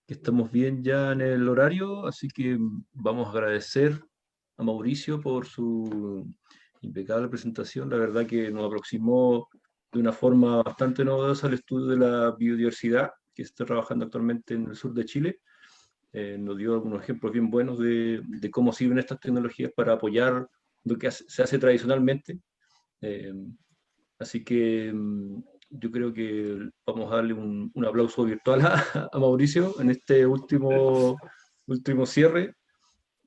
estamos bien ya en el horario, así que vamos a agradecer a Mauricio por su impecable presentación. La verdad que nos aproximó de una forma bastante novedosa al estudio de la biodiversidad que está trabajando actualmente en el sur de Chile. Nos dio algunos ejemplos bien buenos de cómo sirven estas tecnologías para apoyar lo que se hace tradicionalmente. Así que yo creo que vamos a darle un aplauso virtual a Mauricio en este último cierre,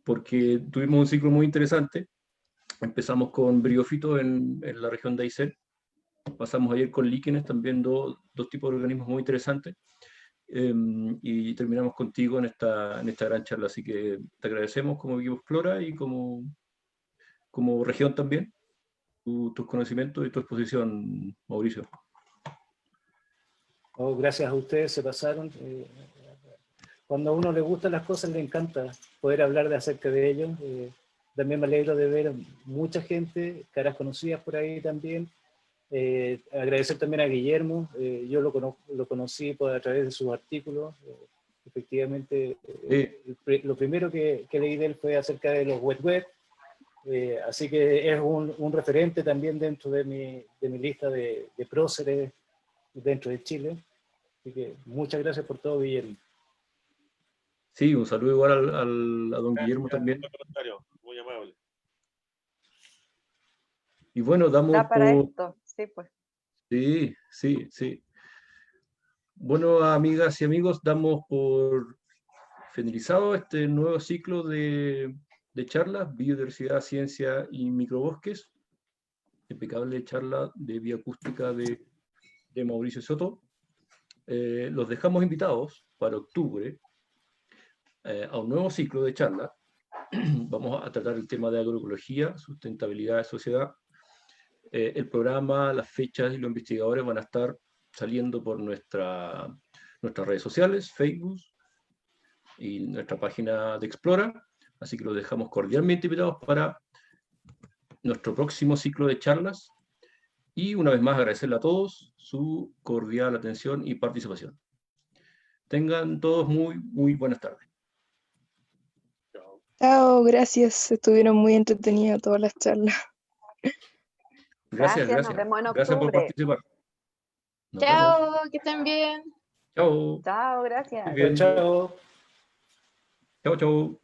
porque tuvimos un ciclo muy interesante. Empezamos con briófitos en la región de Aysén, pasamos ayer con líquenes, también dos tipos de organismos muy interesantes, y terminamos contigo en esta gran charla. Así que te agradecemos como equipo Explora y como región también tus conocimientos y tu exposición, Mauricio. Oh, gracias a ustedes, se pasaron. Cuando a uno le gustan las cosas, le encanta poder hablar acerca de ellos. También me alegro de ver mucha gente, caras conocidas por ahí también. Agradecer también a Guillermo, yo lo conocí a través de sus artículos. Efectivamente, lo primero que leí de él fue acerca de los web. Así que es un referente también dentro de mi lista de próceres dentro de Chile. Así que muchas gracias por todo, Guillermo. Sí, un saludo igual a don Guillermo también. Muy amable. Y bueno, damos Da para esto, sí, pues. Sí. Bueno, amigas y amigos, damos por finalizado este nuevo ciclo de charlas, biodiversidad, ciencia y microbosques. Impecable charla de bioacústica de Mauricio Soto. Los dejamos invitados para octubre a un nuevo ciclo de charlas. Vamos a tratar el tema de agroecología, sustentabilidad de sociedad. El programa, las fechas y los investigadores van a estar saliendo por nuestras redes sociales, Facebook y nuestra página de Explora. Así que los dejamos cordialmente invitados para nuestro próximo ciclo de charlas. Y una vez más agradecerle a todos su cordial atención y participación. Tengan todos muy buenas tardes. Chao, gracias. Estuvieron muy entretenidas todas las charlas. Gracias. Nos vemos en Gracias por octubre. participar. Nos Chao, vemos. que estén bien. Chao. Chao, gracias. Muy bien. Chao. Chao.